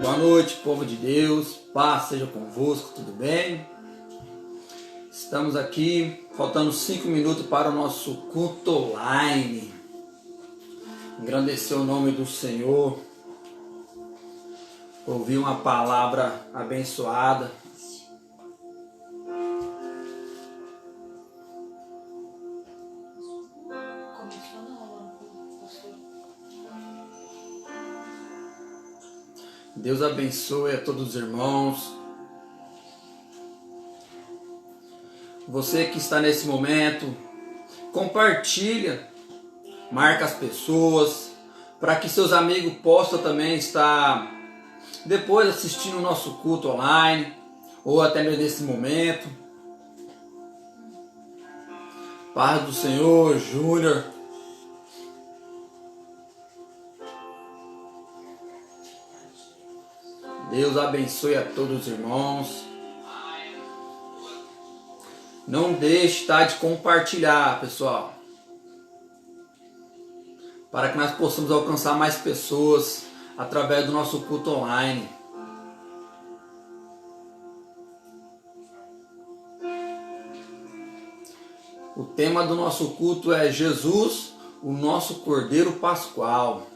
Boa noite, povo de Deus, paz seja convosco, tudo bem? Estamos aqui, faltando 5 minutos para o nosso culto online. Engrandecer o nome do Senhor, ouvir uma palavra abençoada. Deus abençoe a todos os irmãos. Você que está nesse momento, compartilha, marca as pessoas, para que seus amigos possam também estar depois assistindo o nosso culto online, ou até mesmo nesse momento. Paz do Senhor, Júnior. Deus abençoe a todos os irmãos. Não deixe de compartilhar, pessoal, para que nós possamos alcançar mais pessoas através do nosso culto online. O tema do nosso culto é Jesus, o nosso Cordeiro Pascual.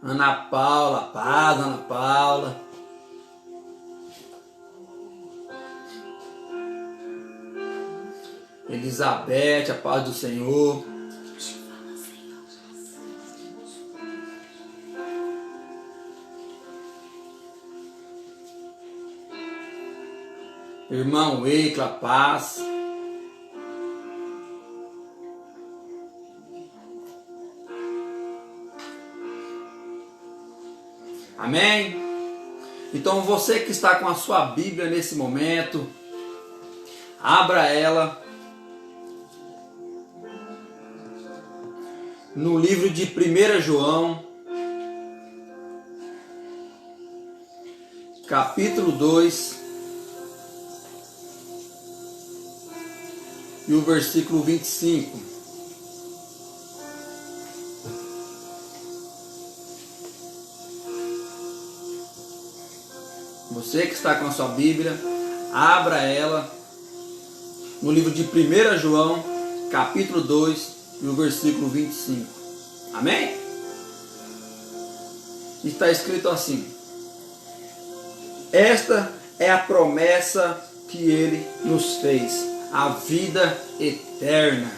Ana Paula, paz, Ana Paula. Elizabeth, a paz do Senhor. Irmão Eicla, paz. Amém? Então você que está com a sua Bíblia nesse momento, abra ela no livro de 1 João, capítulo 2, e o versículo 25. Você que está com a sua Bíblia, abra ela no livro de 1 João, capítulo 2, e o versículo 25. Amém? Está escrito assim: esta é a promessa que ele nos fez, a vida eterna.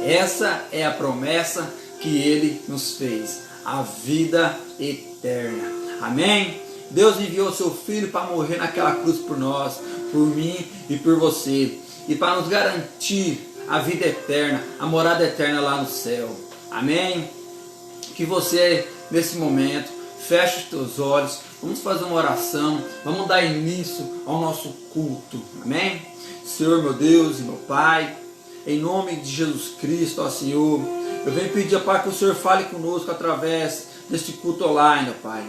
Essa é a promessa que ele nos fez, a vida eterna. Amém? Deus enviou seu Filho para morrer naquela cruz por nós, por mim e por você, e para nos garantir a vida eterna, a morada eterna lá no céu. Amém? Que você, nesse momento, feche os teus olhos, vamos fazer uma oração, vamos dar início ao nosso culto. Amém? Senhor, meu Deus e meu Pai, em nome de Jesus Cristo, ó Senhor, eu venho pedir, ó Pai, que o Senhor fale conosco através deste culto online, ó Pai.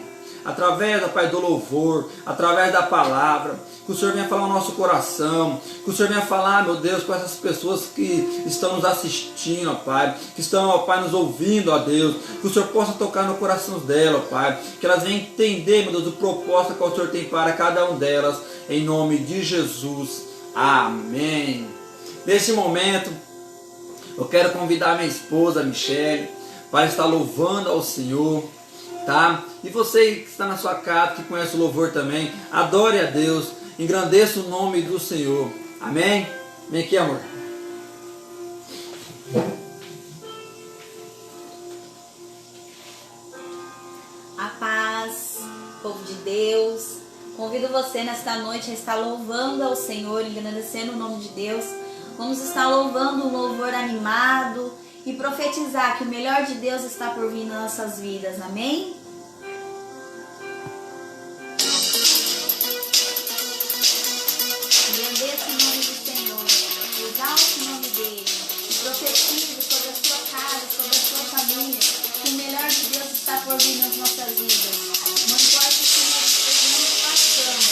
Através, ó Pai, do louvor, através da palavra, que o Senhor venha falar no nosso coração, que o Senhor venha falar, meu Deus, com essas pessoas que estão nos assistindo, ó Pai, que estão, ó Pai, nos ouvindo, ó Deus, que o Senhor possa tocar no coração dela, ó Pai, que elas venham entender, meu Deus, o propósito que o Senhor tem para cada um delas, em nome de Jesus, amém. Nesse momento, eu quero convidar minha esposa, Michele, para estar louvando ao Senhor, tá? E você que está na sua casa, que conhece o louvor também, adore a Deus, engrandeça o nome do Senhor. Amém? Vem aqui, amor. A paz, povo de Deus. Convido você nesta noite a estar louvando ao Senhor, engrandecendo o nome de Deus. Vamos estar louvando um louvor animado e profetizar que o melhor de Deus está por vir nas nossas vidas. Amém? Engrandeça o nome do Senhor, exalte o nome dele e profetize sobre a sua casa, sobre a sua família, que o melhor de Deus está por vir nas nossas vidas. Não importa o que nós estejamos passando,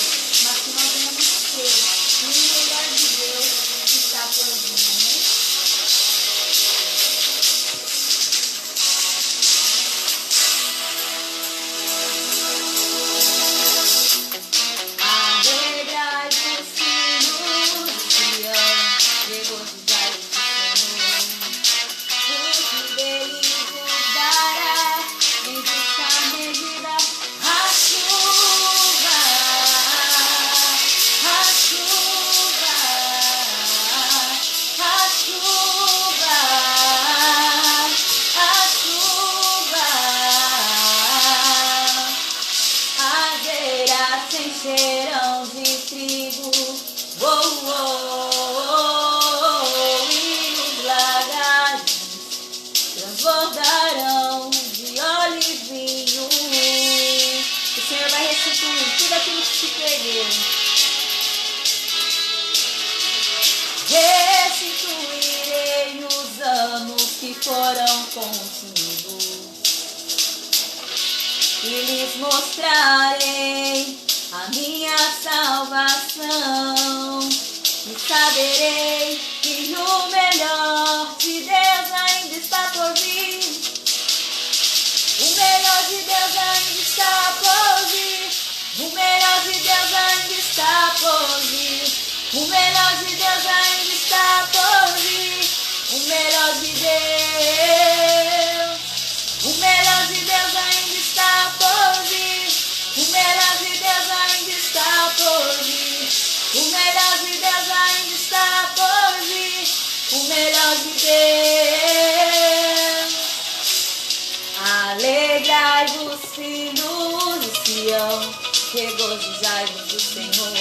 mas que nós venhamos ter que o melhor de Deus está por vir. Amém? encherão de trigo, oh, oh, oh, e os lagares transbordarão de óleo e vinho. O Senhor vai restituir tudo aquilo que se perdeu. Restituirei os anos que foram consumidos e lhes mostrarei a minha salvação. E saberei que o melhor de Deus ainda está por vir. O melhor de Deus ainda está por vir. O melhor de Deus ainda está por vir. O melhor de Deus ainda está por vir. O melhor de Deus. O melhor de Deus ainda está por vir. O melhor de Deus ainda está por vir. O melhor de Deus ainda está por vir. O melhor de Deus. Alegrai-vos, filhos de Sião, regozijai-vos do Senhor,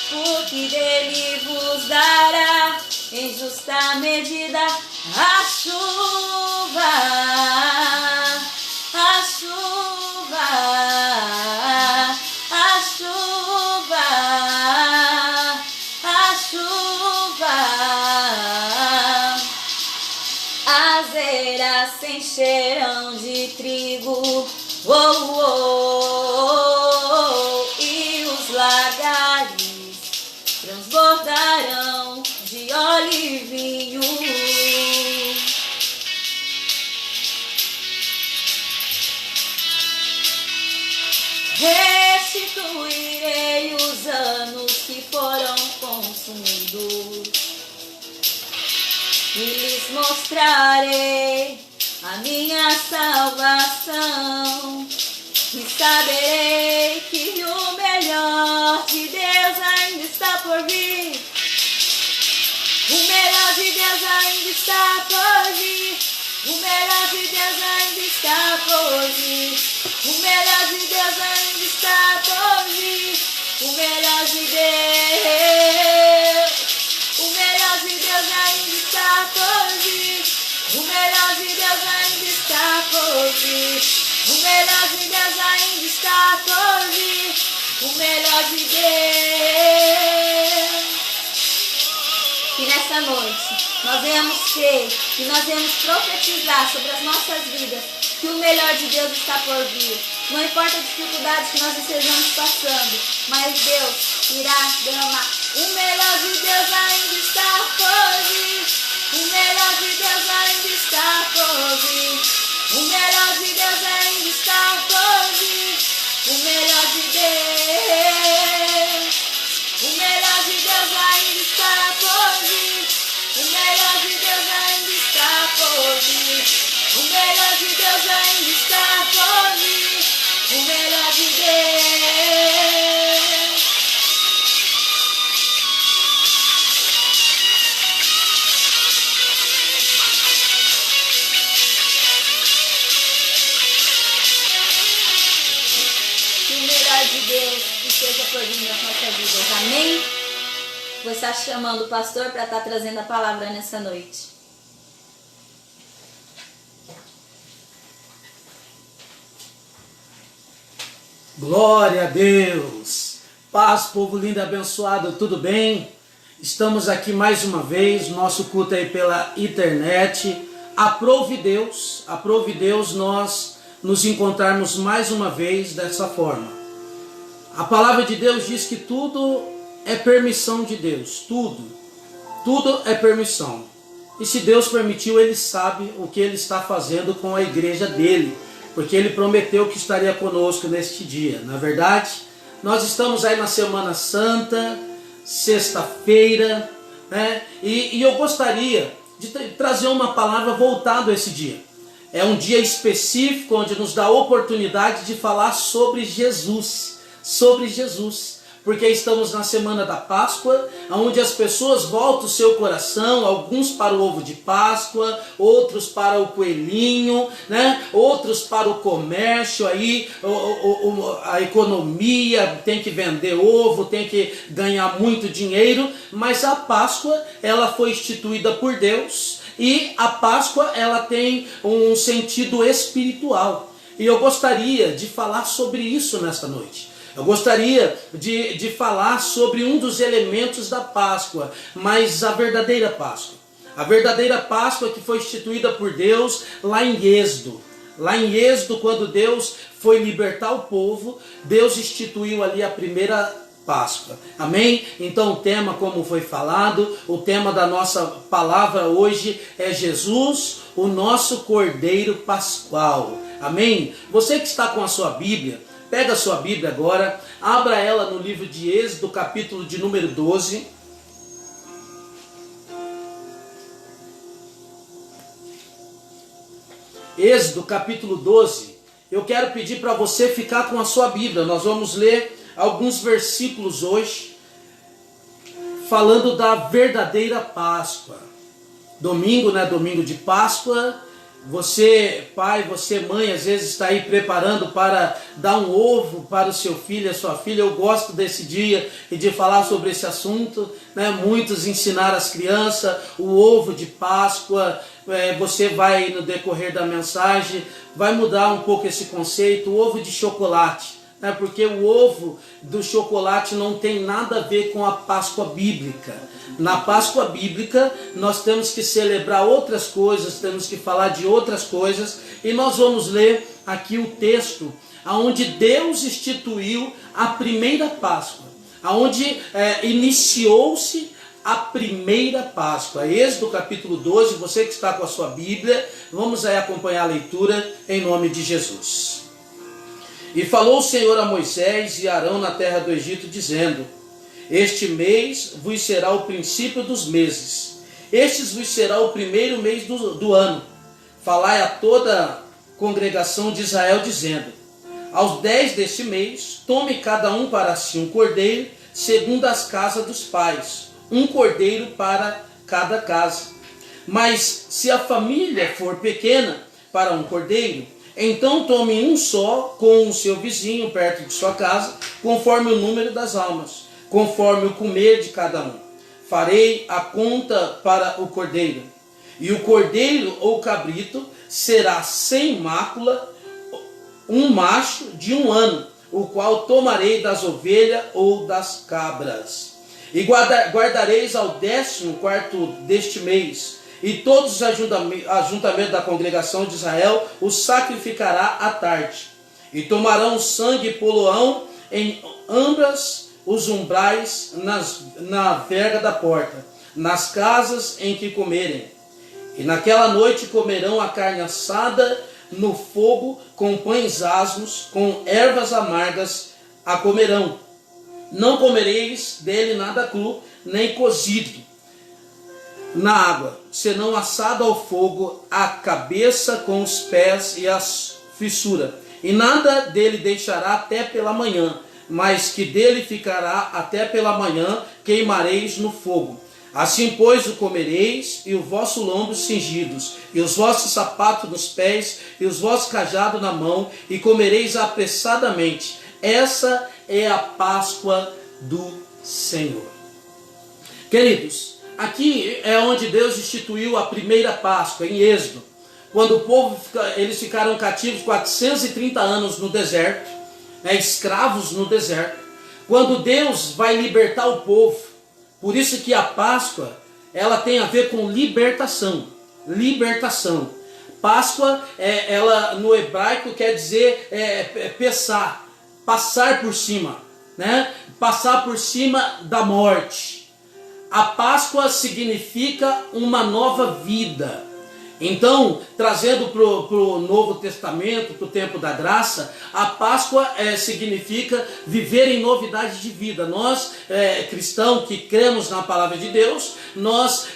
porque dele vos dará em justa medida a chuva, a chuva, a chuva, a chuva. As eiras se encherão de trigo, oh, oh, oh, e os lagares transbordarão de óleo e vinho. Restituirei os anos que foram consumidos e lhes mostrarei a minha salvação. E saberei que o melhor de Deus ainda está por vir. O melhor de Deus ainda está por vir. O melhor de Deus ainda está por vir. O melhor de Deus ainda está por vir. O melhor de Deus. O melhor de Deus ainda está por vir. O melhor de Deus ainda está por vir. O melhor de Deus ainda está por vir. O melhor de Deus. Que nessa noite nós venhamos crer e nós venhamos profetizar sobre as nossas vidas que o melhor de Deus está por vir. Não importa as dificuldades que nós estejamos passando, mas Deus irá derramar. O melhor de Deus ainda está por vir. O melhor de Deus ainda está por vir. O melhor de Deus ainda está por vir. O melhor de Deus. O melhor de Deus ainda está por vir. O melhor de Deus ainda está por vir. O melhor de Deus ainda está por vir. O melhor de Deus. Que o melhor de Deus esteja por vir nas nossas vidas. Amém? Vou estar chamando o pastor para estar trazendo a palavra nessa noite. Glória a Deus! Paz, povo lindo e abençoado, tudo bem? Estamos aqui mais uma vez, nosso culto aí pela internet. Aprove Deus nós nos encontrarmos mais uma vez dessa forma. A palavra de Deus diz que tudo é permissão de Deus, tudo é permissão. E se Deus permitiu, Ele sabe o que Ele está fazendo com a igreja dele, porque Ele prometeu que estaria conosco neste dia. Na verdade, nós estamos aí na Semana Santa, sexta-feira, né? E eu gostaria de trazer uma palavra voltada a esse dia. É um dia específico onde nos dá a oportunidade de falar sobre Jesus, porque estamos na semana da Páscoa, onde as pessoas voltam o seu coração, alguns para o ovo de Páscoa, outros para o coelhinho, né? Outros para o comércio, aí a economia, tem que vender ovo, tem que ganhar muito dinheiro, mas a Páscoa, ela foi instituída por Deus, e a Páscoa, ela tem um sentido espiritual. E eu gostaria de falar sobre isso nesta noite. Eu gostaria de falar sobre um dos elementos da Páscoa, mas a verdadeira Páscoa. A verdadeira Páscoa que foi instituída por Deus lá em Êxodo. Lá em Êxodo, quando Deus foi libertar o povo, Deus instituiu ali a primeira Páscoa. Amém? Então o tema, como foi falado, o tema da nossa palavra hoje é Jesus, o nosso Cordeiro Pascual. Amém? Você que está com a sua Bíblia, pega a sua Bíblia agora, abra ela no livro de Êxodo, capítulo de número 12. Êxodo, capítulo 12. Eu quero pedir para você ficar com a sua Bíblia. Nós vamos ler alguns versículos hoje, falando da verdadeira Páscoa. Domingo, né? Domingo de Páscoa. Você, pai, você, mãe, às vezes está aí preparando para dar um ovo para o seu filho, a sua filha. Eu gosto desse dia e de falar sobre esse assunto, né? Muitos ensinaram as crianças o ovo de Páscoa. Você vai, no decorrer da mensagem, vai mudar um pouco esse conceito, o ovo de chocolate. Porque o ovo do chocolate não tem nada a ver com a Páscoa bíblica. Na Páscoa bíblica nós temos que celebrar outras coisas, temos que falar de outras coisas, e nós vamos ler aqui o texto onde Deus instituiu a primeira Páscoa, onde iniciou-se a primeira Páscoa. Êxodo capítulo 12, você que está com a sua Bíblia, vamos aí acompanhar a leitura em nome de Jesus. E falou o Senhor a Moisés e Arão na terra do Egito, dizendo: este mês vos será o princípio dos meses, estes vos será o primeiro mês do ano. Falai a toda a congregação de Israel, dizendo: aos 10 deste mês, tome cada um para si um cordeiro, segundo as casas dos pais, um cordeiro para cada casa. Mas se a família for pequena para um cordeiro, então tome um só com o seu vizinho perto de sua casa, conforme o número das almas, conforme o comer de cada um. Farei a conta para o cordeiro. E o cordeiro ou cabrito será sem mácula, um macho de 1 ano, o qual tomarei das ovelhas ou das cabras. E guardareis ao 14º deste mês, e todos os ajuntamentos da congregação de Israel o sacrificará à tarde. E tomarão o sangue e poloão em ambas os umbrais, na verga da porta, nas casas em que comerem. E naquela noite comerão a carne assada no fogo, com pães asmos, com ervas amargas a comerão. Não comereis dele nada cru, nem cozido na água, senão assado ao fogo, a cabeça com os pés e as fissuras. E nada dele deixará até pela manhã, mas que dele ficará até pela manhã, queimareis no fogo. Assim, pois, o comereis, e o vosso lombo cingidos, e os vossos sapatos nos pés, e os vossos cajados na mão, e comereis apressadamente. Essa é a Páscoa do Senhor. Queridos, aqui é onde Deus instituiu a primeira Páscoa, em Êxodo. Quando o povo, eles ficaram cativos 430 anos no deserto, escravos no deserto. Quando Deus vai libertar o povo, por isso que a Páscoa, ela tem a ver com libertação. Libertação. Páscoa, ela no hebraico quer dizer passar por cima, né? Passar por cima da morte. A Páscoa significa uma nova vida. Então, trazendo para o Novo Testamento, para o tempo da graça, a Páscoa significa viver em novidade de vida. Nós, cristãos que cremos na palavra de Deus, nós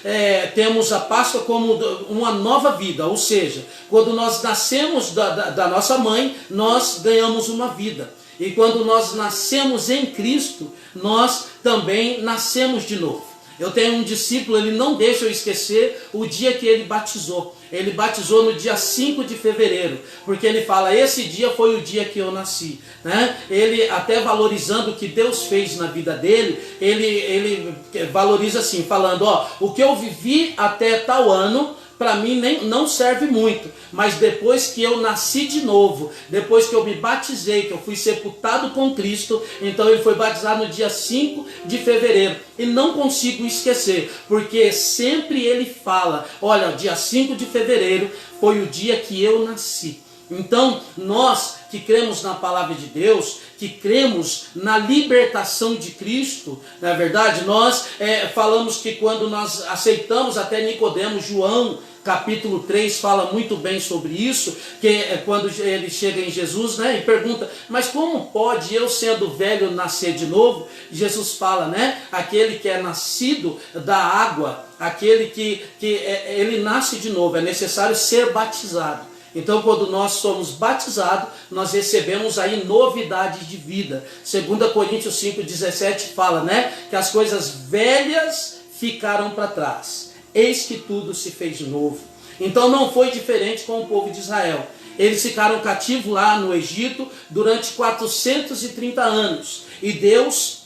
temos a Páscoa como uma nova vida. Ou seja, quando nós nascemos da nossa mãe, nós ganhamos uma vida. E quando nós nascemos em Cristo, nós também nascemos de novo. Eu tenho um discípulo, ele não deixa eu esquecer o dia que ele batizou. Ele batizou no dia 5 de fevereiro, porque ele fala, esse dia foi o dia que eu nasci, né? Ele, até valorizando o que Deus fez na vida dele, ele valoriza assim, falando, ó, o que eu vivi até tal ano, para mim não serve muito, mas depois que eu nasci de novo, depois que eu me batizei, que eu fui sepultado com Cristo, então ele foi batizado no dia 5 de fevereiro, e não consigo esquecer, porque sempre ele fala, olha, dia 5 de fevereiro foi o dia que eu nasci. Então, nós que cremos na palavra de Deus, que cremos na libertação de Cristo, na verdade, nós falamos que quando nós aceitamos até Nicodemos, João capítulo 3 fala muito bem sobre isso, que é quando ele chega em Jesus, né, e pergunta, mas como pode eu sendo velho nascer de novo? Jesus fala, né, aquele que é nascido da água, aquele que ele nasce de novo, é necessário ser batizado. Então, quando nós somos batizados, nós recebemos aí novidade de vida. 2 Coríntios 5,17 fala, né, que as coisas velhas ficaram para trás. Eis que tudo se fez novo. Então não foi diferente com o povo de Israel. Eles ficaram cativos lá no Egito durante 430 anos. E Deus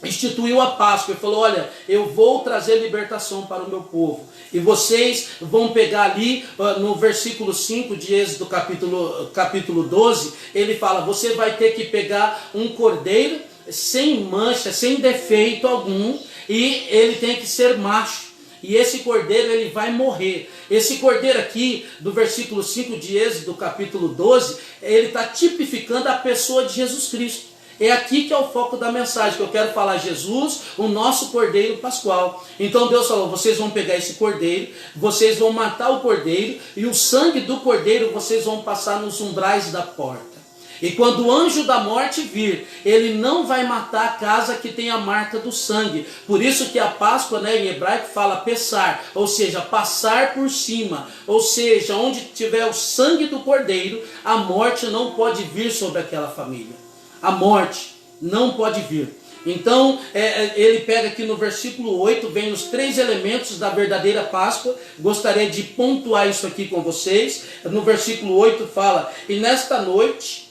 instituiu a Páscoa e falou, olha, eu vou trazer libertação para o meu povo. E vocês vão pegar ali no versículo 5 de Êxodo capítulo 12, ele fala, você vai ter que pegar um cordeiro sem mancha, sem defeito algum, e ele tem que ser macho. E esse cordeiro ele vai morrer. Esse cordeiro aqui, do versículo 5 de Êxodo capítulo 12, ele está tipificando a pessoa de Jesus Cristo. É aqui que é o foco da mensagem, que eu quero falar, Jesus, o nosso cordeiro pascual. Então Deus falou, vocês vão pegar esse cordeiro, vocês vão matar o cordeiro, e o sangue do cordeiro vocês vão passar nos umbrais da porta. E quando o anjo da morte vir, ele não vai matar a casa que tem a marca do sangue. Por isso que a Páscoa, né, em hebraico fala pessar, ou seja, passar por cima. Ou seja, onde tiver o sangue do cordeiro, a morte não pode vir sobre aquela família. A morte não pode vir. Então, ele pega aqui no versículo 8, vem os 3 elementos da verdadeira Páscoa. Gostaria de pontuar isso aqui com vocês. No versículo 8 fala, e nesta noite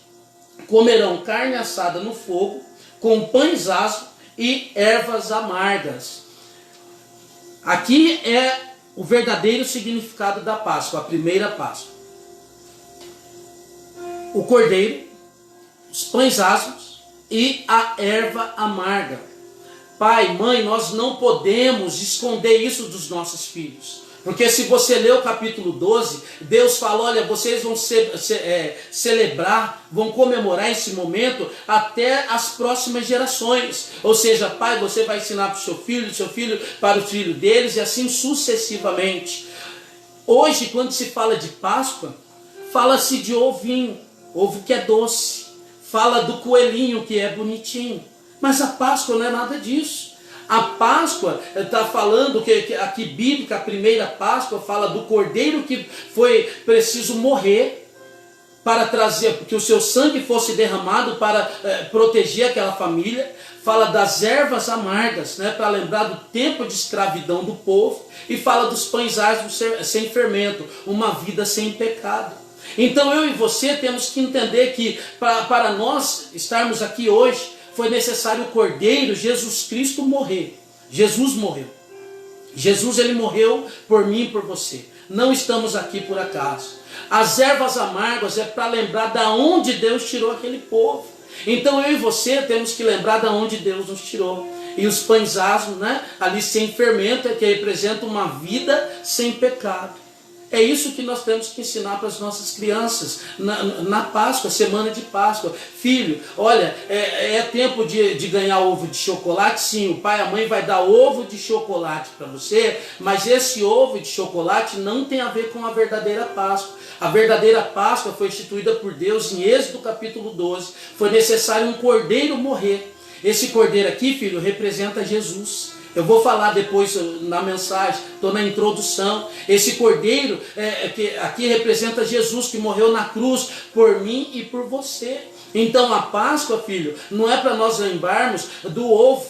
comerão carne assada no fogo, com pães asmos e ervas amargas. Aqui é o verdadeiro significado da Páscoa, a primeira Páscoa. O cordeiro, os pães asmos e a erva amarga. Pai, mãe, nós não podemos esconder isso dos nossos filhos. Porque se você ler o capítulo 12, Deus fala, olha, vocês vão celebrar, vão comemorar esse momento até as próximas gerações. Ou seja, pai, você vai ensinar para o seu filho para o filho deles e assim sucessivamente. Hoje, quando se fala de Páscoa, fala-se de ovinho, ovo que é doce. Fala do coelhinho que é bonitinho. Mas a Páscoa não é nada disso. A Páscoa está falando que aqui bíblica, a primeira Páscoa fala do cordeiro que foi preciso morrer para trazer, porque o seu sangue fosse derramado para proteger aquela família. Fala das ervas amargas, né, para lembrar do tempo de escravidão do povo. E fala dos pães asmos sem fermento, uma vida sem pecado. Então eu e você temos que entender que para nós estarmos aqui hoje, foi necessário o Cordeiro, Jesus Cristo, morrer. Jesus morreu. Jesus, ele morreu por mim e por você. Não estamos aqui por acaso. As ervas amargas é para lembrar da onde Deus tirou aquele povo. Então eu e você temos que lembrar da onde Deus nos tirou. E os pães asmos, né, ali sem fermento, que representa uma vida sem pecado. É isso que nós temos que ensinar para as nossas crianças na Páscoa, semana de Páscoa. Filho, olha, é tempo de ganhar ovo de chocolate? Sim, o pai e a mãe vai dar ovo de chocolate para você, mas esse ovo de chocolate não tem a ver com a verdadeira Páscoa. A verdadeira Páscoa foi instituída por Deus em Êxodo capítulo 12. Foi necessário um cordeiro morrer. Esse cordeiro aqui, filho, representa Jesus. Eu vou falar depois na mensagem, estou na introdução. Esse cordeiro que aqui representa Jesus, que morreu na cruz por mim e por você. Então a Páscoa, filho, não é para nós lembrarmos do ovo.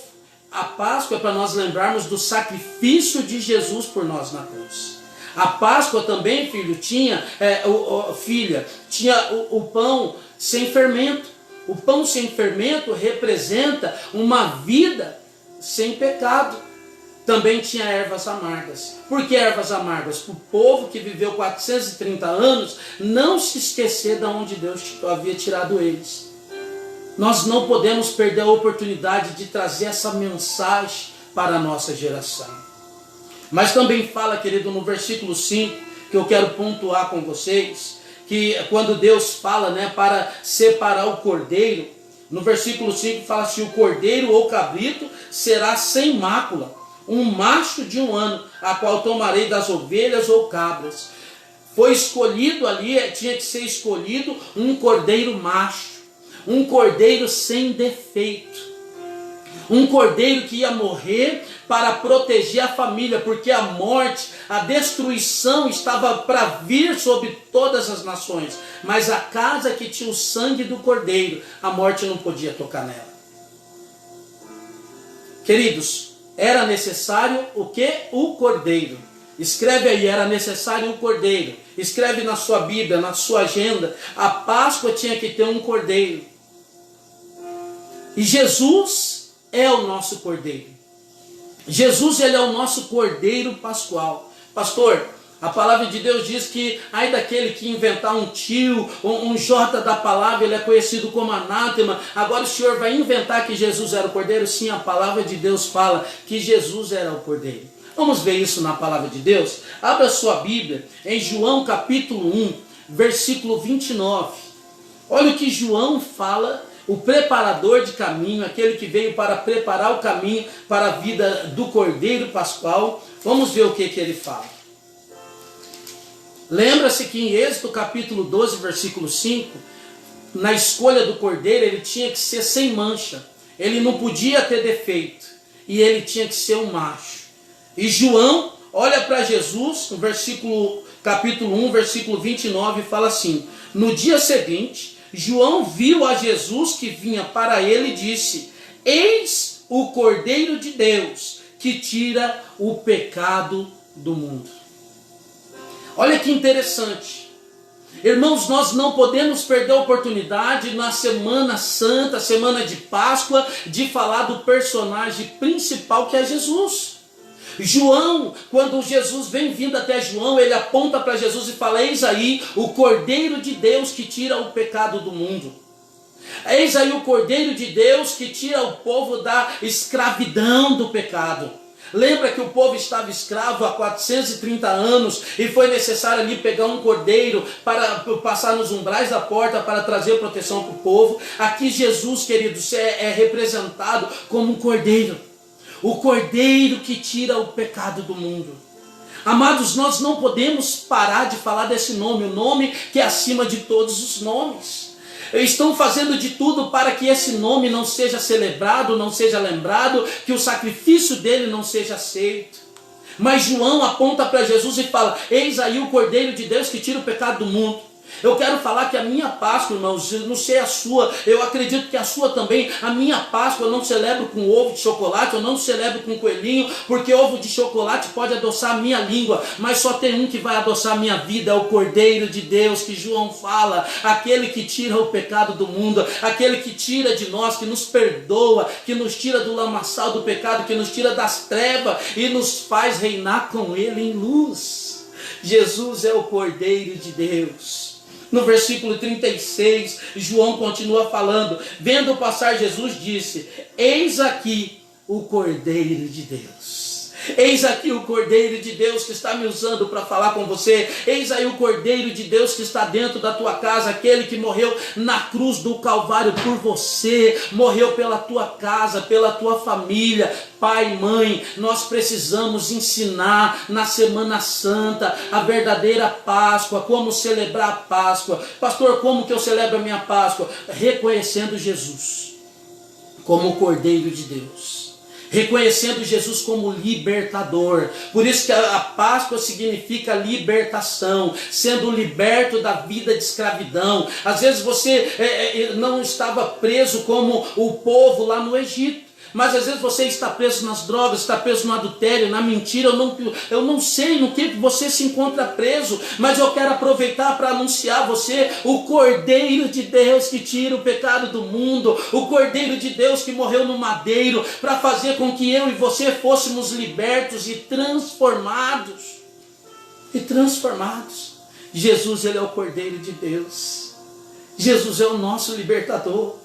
A Páscoa é para nós lembrarmos do sacrifício de Jesus por nós na cruz. A Páscoa também, filho, tinha o pão sem fermento. O pão sem fermento representa uma vida sem pecado. Também tinha ervas amargas. Por que ervas amargas? Para o povo que viveu 430 anos não se esquecer de onde Deus havia tirado eles. Nós não podemos perder a oportunidade de trazer essa mensagem para a nossa geração. Mas também fala, querido, no versículo 5, que eu quero pontuar com vocês, que quando Deus fala, né, para separar o cordeiro, no versículo 5 fala assim: o cordeiro ou cabrito será sem mácula, um macho de 1 ano, a qual tomarei das ovelhas ou cabras. Foi escolhido ali, tinha que ser escolhido um cordeiro macho, um cordeiro sem defeito, um cordeiro que ia morrer para proteger a família, porque a morte, a destruição estava para vir sobre todas as nações, mas a casa que tinha o sangue do cordeiro, a morte não podia tocar nela. Queridos, era necessário o que? O cordeiro. Escreve aí, era necessário um cordeiro. Escreve na sua Bíblia, na sua agenda, a Páscoa tinha que ter um cordeiro. E Jesus é o nosso cordeiro. Jesus, ele é o nosso cordeiro pascual. Pastor, a palavra de Deus diz que ai daquele que inventar um tio, um J da palavra, ele é conhecido como anátema. Agora o senhor vai inventar que Jesus era o cordeiro? Sim, a palavra de Deus fala que Jesus era o cordeiro. Vamos ver isso na palavra de Deus? Abra sua Bíblia em João capítulo 1, versículo 29. Olha o que João fala, o preparador de caminho, aquele que veio para preparar o caminho para a vida do cordeiro pascual. Vamos ver o que ele fala. Lembra-se que em Êxodo capítulo 12, versículo 5, na escolha do cordeiro, ele tinha que ser sem mancha, ele não podia ter defeito, e ele tinha que ser um macho. E João olha para Jesus, no capítulo 1, versículo 29, e fala assim: no dia seguinte, João viu a Jesus que vinha para ele e disse: eis o Cordeiro de Deus, que tira o pecado do mundo. Olha que interessante. Irmãos, nós não podemos perder a oportunidade na Semana Santa, Semana de Páscoa, de falar do personagem principal que é Jesus. João, quando Jesus vem vindo até João, ele aponta para Jesus e fala: eis aí o Cordeiro de Deus que tira o pecado do mundo. Eis aí o Cordeiro de Deus que tira o povo da escravidão do pecado. Lembra que o povo estava escravo há 430 anos e foi necessário ali pegar um cordeiro para passar nos umbrais da porta para trazer proteção para o povo. Aqui Jesus, queridos, é representado como um cordeiro. O cordeiro que tira o pecado do mundo. Amados, nós não podemos parar de falar desse nome, o nome que é acima de todos os nomes. Estão fazendo de tudo para que esse nome não seja celebrado, não seja lembrado, que o sacrifício dele não seja aceito. Mas João aponta para Jesus e fala: eis aí o Cordeiro de Deus que tira o pecado do mundo. Eu quero falar que a minha Páscoa, irmãos, não sei a sua, eu acredito que a sua também, a minha Páscoa eu não celebro com ovo de chocolate, eu não celebro com coelhinho, porque ovo de chocolate pode adoçar a minha língua, mas só tem um que vai adoçar a minha vida, é o Cordeiro de Deus, que João fala, aquele que tira o pecado do mundo, aquele que tira de nós, que nos perdoa, que nos tira do lamaçal do pecado, que nos tira das trevas e nos faz reinar com ele em luz. Jesus é o Cordeiro de Deus. No versículo 36, João continua falando: vendo passar Jesus, disse: eis aqui o Cordeiro de Deus. Eis aqui o Cordeiro de Deus que está me usando para falar com você. Eis aí o Cordeiro de Deus que está dentro da tua casa, aquele que morreu na cruz do Calvário por você, morreu pela tua casa, pela tua família. Pai, mãe, nós precisamos ensinar na Semana Santa a verdadeira Páscoa, como celebrar a Páscoa. Pastor, como que eu celebro a minha Páscoa? Reconhecendo Jesus como o Cordeiro de Deus. reconhecendo Jesus como libertador. Por isso que a Páscoa significa libertação, sendo liberto da vida de escravidão. Às vezes você não estava preso como o povo lá no Egito, mas às vezes você está preso nas drogas, está preso no adultério, na mentira. Eu não sei no que você se encontra preso, mas eu quero aproveitar para anunciar a você o Cordeiro de Deus que tira o pecado do mundo, o Cordeiro de Deus que morreu no madeiro para fazer com que eu e você fôssemos libertos e transformados. Jesus, ele é o Cordeiro de Deus. Jesus é o nosso libertador.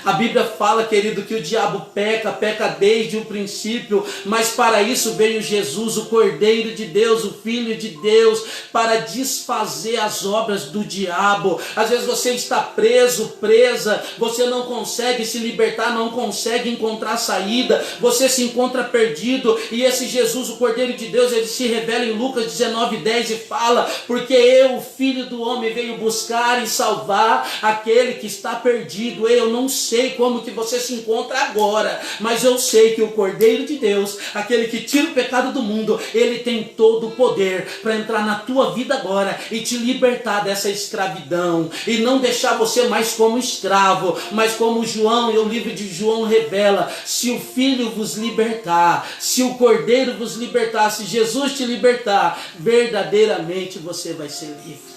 A Bíblia fala, querido, que o diabo peca desde o princípio, mas para isso veio Jesus, o Cordeiro de Deus, o Filho de Deus, para desfazer as obras do diabo. Às vezes você está preso, presa, você não consegue se libertar, não consegue encontrar saída, você se encontra perdido, e esse Jesus, o Cordeiro de Deus, ele se revela em Lucas 19:10 e fala: porque eu, o Filho do Homem, veio buscar e salvar aquele que está perdido. Eu não sei como que você se encontra agora, mas eu sei que o Cordeiro de Deus, aquele que tira o pecado do mundo, ele tem todo o poder para entrar na tua vida agora e te libertar dessa escravidão, e não deixar você mais como escravo, mas como João, e o livro de João revela: se o Filho vos libertar, se o Cordeiro vos libertar, se Jesus te libertar, verdadeiramente você vai ser livre.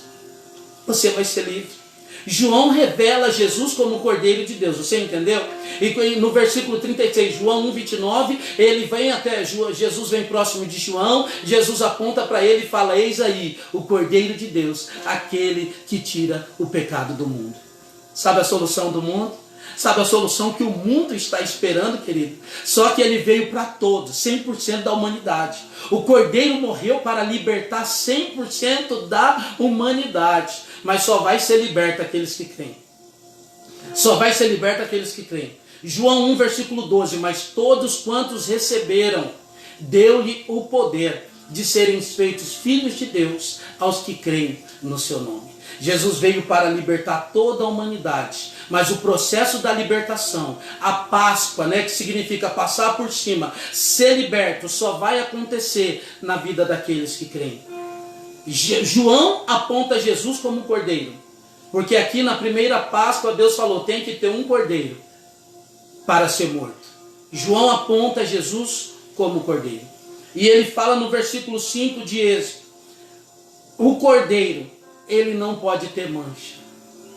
Você vai ser livre. João revela Jesus como o Cordeiro de Deus, você entendeu? E no versículo 36, João 1:29, ele vem até, Jesus vem próximo de João, Jesus aponta para ele e fala: eis aí o Cordeiro de Deus, aquele que tira o pecado do mundo. Sabe a solução do mundo? Sabe a solução que o mundo está esperando, querido? Só que ele veio para todos, 100% da humanidade. O Cordeiro morreu para libertar 100% da humanidade. Mas só vai ser liberto aqueles que creem. Só vai ser liberto aqueles que creem. João 1, versículo 12. Mas todos quantos receberam, deu-lhe o poder de serem feitos filhos de Deus aos que creem no seu nome. Jesus veio para libertar toda a humanidade, mas o processo da libertação, a Páscoa, que significa passar por cima, ser liberto, só vai acontecer na vida daqueles que creem. João aponta Jesus como cordeiro, porque aqui na primeira Páscoa Deus falou: tem que ter um cordeiro para ser morto. João aponta Jesus como cordeiro, e ele fala no versículo 5 de Êxodo: o cordeiro, ele não pode ter mancha,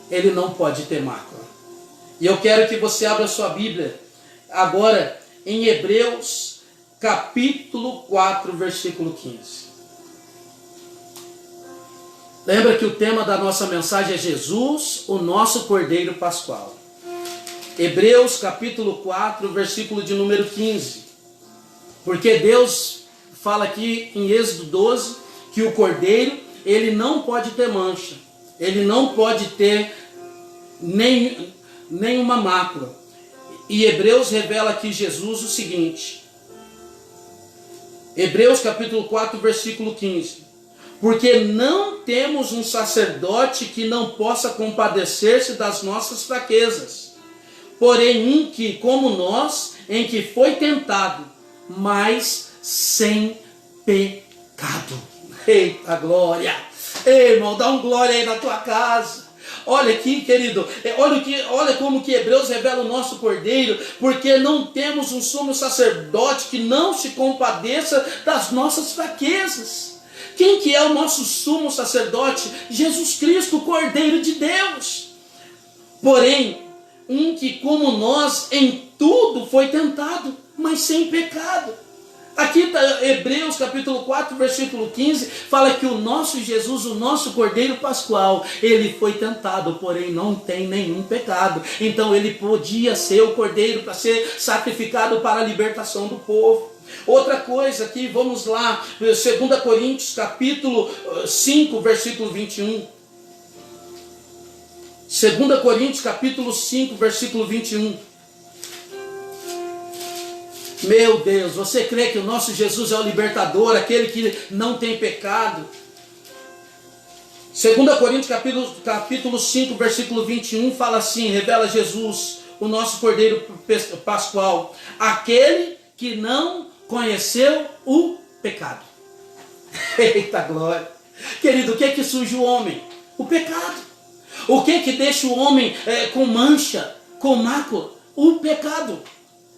ele não pode ter mácula. E eu quero que você abra sua Bíblia agora em Hebreus capítulo 4, versículo 15. Lembra que o tema da nossa mensagem é Jesus, o nosso Cordeiro Pascual. Hebreus capítulo 4, versículo de número 15. Porque Deus fala aqui em Êxodo 12 que o Cordeiro, ele não pode ter mancha, ele não pode ter nenhuma mácula. E Hebreus revela aqui Jesus o seguinte. Hebreus capítulo 4, versículo 15. Porque não temos um sacerdote que não possa compadecer-se das nossas fraquezas, porém um que, como nós, em que foi tentado, mas sem pecado. Eita glória! Ei, irmão, dá um glória aí na tua casa. Olha aqui, querido, olha como que Hebreus revela o nosso Cordeiro, porque não temos um sumo sacerdote que não se compadeça das nossas fraquezas. Quem que é o nosso sumo sacerdote? Jesus Cristo, o Cordeiro de Deus. Porém, um que como nós em tudo foi tentado, mas sem pecado. Aqui está Hebreus capítulo 4, versículo 15, fala que o nosso Jesus, o nosso Cordeiro Pascual, ele foi tentado, porém não tem nenhum pecado. Então ele podia ser o Cordeiro para ser sacrificado para a libertação do povo. Outra coisa aqui, vamos lá, 2 Coríntios capítulo 5, versículo 21. 2 Coríntios capítulo 5, versículo 21. Meu Deus, você crê que o nosso Jesus é o libertador, aquele que não tem pecado? 2 Coríntios capítulo 5, versículo 21 fala assim, revela Jesus, o nosso Cordeiro Pascual, aquele que não conheceu o pecado. Eita glória! Querido, o que é que surge o homem? O pecado. O que é que deixa o homem com mancha, com mácula? O pecado.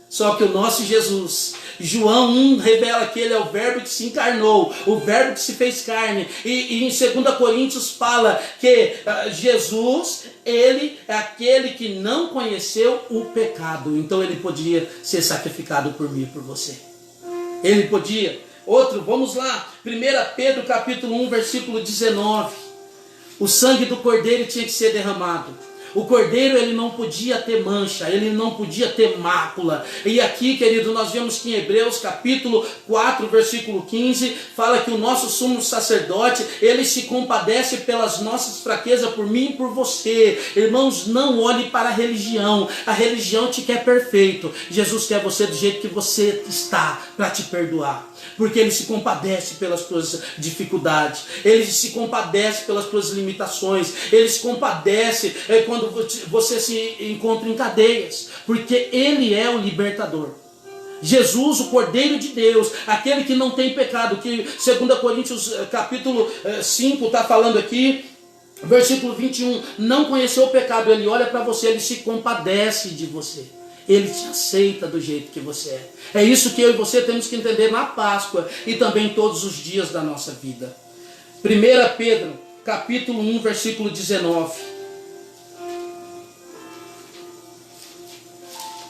Só que o nosso Jesus, João 1 revela que ele é o verbo que se encarnou, o verbo que se fez carne. E em 2 Coríntios fala que Jesus, ele é aquele que não conheceu o pecado. Então ele podia ser sacrificado por mim e por você. Ele podia. Outro, vamos lá, 1 Pedro capítulo 1, versículo 19. O sangue do cordeiro tinha que ser derramado. O cordeiro, ele não podia ter mancha, ele não podia ter mácula. E aqui, querido, nós vemos que em Hebreus capítulo 4, versículo 15, fala que o nosso sumo sacerdote, ele se compadece pelas nossas fraquezas, por mim e por você. Irmãos, não olhe para a religião te quer perfeito. Jesus quer você do jeito que você está, para te perdoar. Porque ele se compadece pelas tuas dificuldades, ele se compadece pelas tuas limitações, ele se compadece quando você se encontra em cadeias, porque ele é o libertador. Jesus, o Cordeiro de Deus, aquele que não tem pecado, que 2 Coríntios capítulo 5 está falando aqui, versículo 21, não conheceu o pecado, ele olha para você, ele se compadece de você. Ele te aceita do jeito que você é. É isso que eu e você temos que entender na Páscoa e também todos os dias da nossa vida. 1 Pedro, capítulo 1, versículo 19.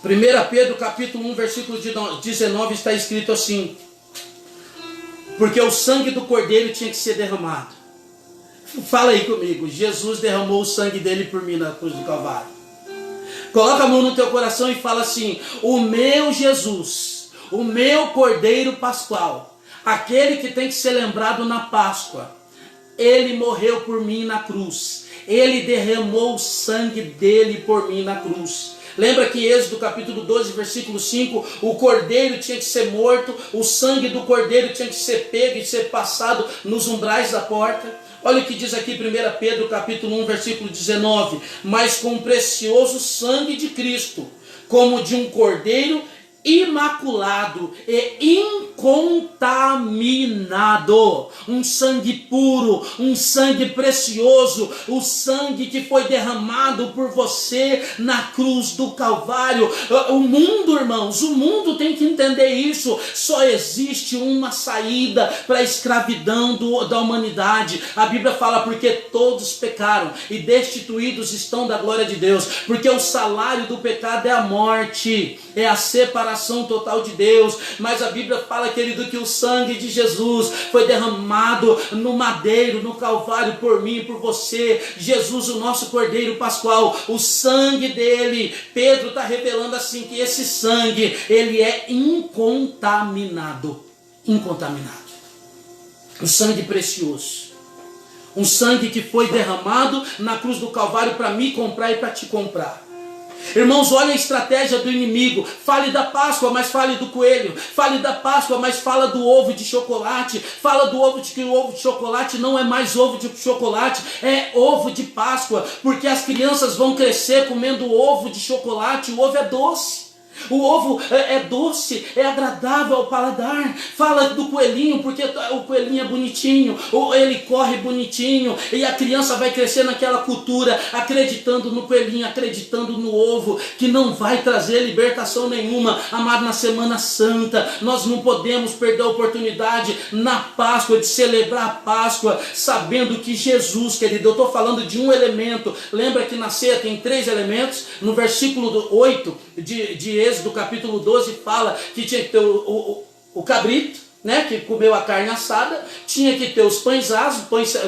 1 Pedro, capítulo 1, versículo 19 está escrito assim: porque o sangue do cordeiro tinha que ser derramado. Fala aí comigo, Jesus derramou o sangue dele por mim na cruz do Calvário. Coloca a mão no teu coração e fala assim: o meu Jesus, o meu Cordeiro Pascual, aquele que tem que ser lembrado na Páscoa, ele morreu por mim na cruz, ele derramou o sangue dele por mim na cruz. Lembra que em Êxodo capítulo 12, versículo 5, o cordeiro tinha que ser morto, o sangue do cordeiro tinha que ser pego e ser passado nos umbrais da porta. Olha o que diz aqui 1 Pedro capítulo 1, versículo 19. Mas com o precioso sangue de Cristo, como de um cordeiro imaculado e incontaminado, um sangue puro, um sangue precioso, o sangue que foi derramado por você na cruz do Calvário. O mundo, irmãos, o mundo tem que entender isso. Só existe uma saída para a escravidão da humanidade. A Bíblia fala: porque todos pecaram e destituídos estão da glória de Deus, porque o salário do pecado é a morte, é a separação total de Deus. Mas a Bíblia fala, querido, que o sangue de Jesus foi derramado no madeiro, no Calvário, por mim e por você. Jesus, o nosso Cordeiro Pascual, o sangue dele, Pedro está revelando assim que esse sangue, ele é incontaminado. Incontaminado. Um sangue precioso. Um sangue que foi derramado na cruz do Calvário para me comprar e para te comprar. Irmãos, olha a estratégia do inimigo. Fale da Páscoa, mas fale do coelho. Fale da Páscoa, mas fala do ovo de chocolate. Fala do ovo de que o ovo de chocolate não é mais ovo de chocolate, é ovo de Páscoa, porque as crianças vão crescer comendo ovo de chocolate. O ovo é doce. O ovo é doce, é agradável ao paladar. Fala do coelhinho, porque o coelhinho é bonitinho, ele corre bonitinho, e a criança vai crescer naquela cultura, acreditando no coelhinho, acreditando no ovo, que não vai trazer libertação nenhuma. Amado, na Semana Santa, nós não podemos perder a oportunidade na Páscoa de celebrar a Páscoa, sabendo que Jesus, querido, eu estou falando de um elemento. Lembra que na ceia tem 3 elementos? No versículo 8 de Êxodo capítulo 12 fala que tinha que ter o cabrito, né, que comeu a carne assada, tinha que ter os pães asos,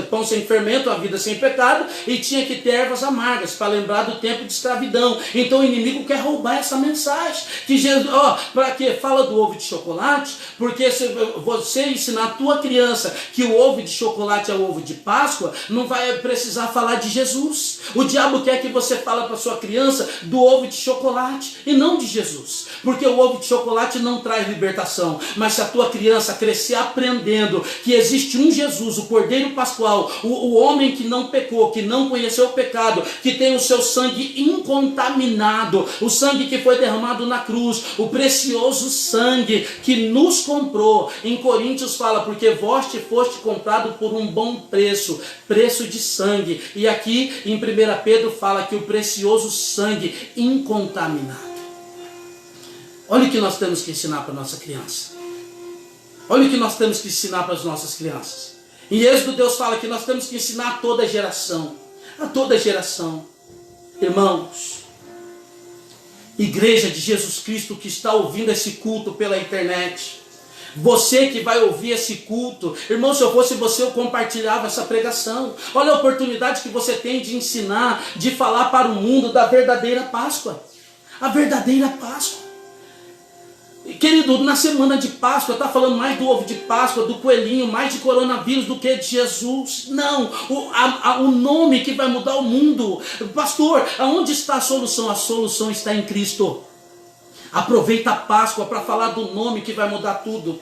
pão sem fermento, a vida sem pecado, e tinha que ter ervas amargas, para lembrar do tempo de escravidão. Então o inimigo quer roubar essa mensagem, que Jesus, para quê? Fala do ovo de chocolate, porque se você ensinar a tua criança que o ovo de chocolate é o ovo de Páscoa, não vai precisar falar de Jesus. O diabo quer que você fale para sua criança do ovo de chocolate, e não de Jesus, porque o ovo de chocolate não traz libertação. Mas se a tua criança criança crescer aprendendo que existe um Jesus, o Cordeiro Pascual, o homem que não pecou, que não conheceu o pecado, que tem o seu sangue incontaminado, o sangue que foi derramado na cruz, o precioso sangue que nos comprou. Em Coríntios fala, porque vós te foste comprado por um bom preço, preço de sangue. E aqui em 1 Pedro fala que o precioso sangue incontaminado. Olha o que nós temos que ensinar para a nossa criança. Olha o que nós temos que ensinar para as nossas crianças. Em Êxodo Deus fala que nós temos que ensinar a toda geração. A toda geração. Irmãos, Igreja de Jesus Cristo que está ouvindo esse culto pela internet, você que vai ouvir esse culto, irmão, se eu fosse você, eu compartilhava essa pregação. Olha a oportunidade que você tem de ensinar, de falar para o mundo da verdadeira Páscoa. A verdadeira Páscoa. Querido, na semana de Páscoa, está falando mais do ovo de Páscoa, do coelhinho, mais de coronavírus do que de Jesus. Não, o nome que vai mudar o mundo. Pastor, aonde está a solução? A solução está em Cristo. Aproveita a Páscoa para falar do nome que vai mudar tudo.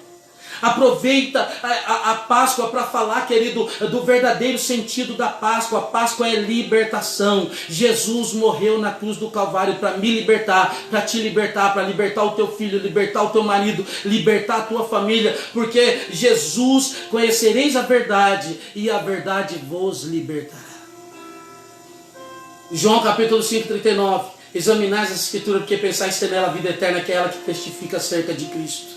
Aproveita a Páscoa para falar, querido, do verdadeiro sentido da Páscoa. A Páscoa é libertação. Jesus morreu na cruz do Calvário para me libertar, para te libertar, para libertar o teu filho, libertar o teu marido, libertar a tua família. Porque Jesus, conhecereis a verdade e a verdade vos libertará. João capítulo 5, 39. Examinais as escrituras, porque pensais ter nela a vida eterna, que é ela que testifica acerca de Cristo,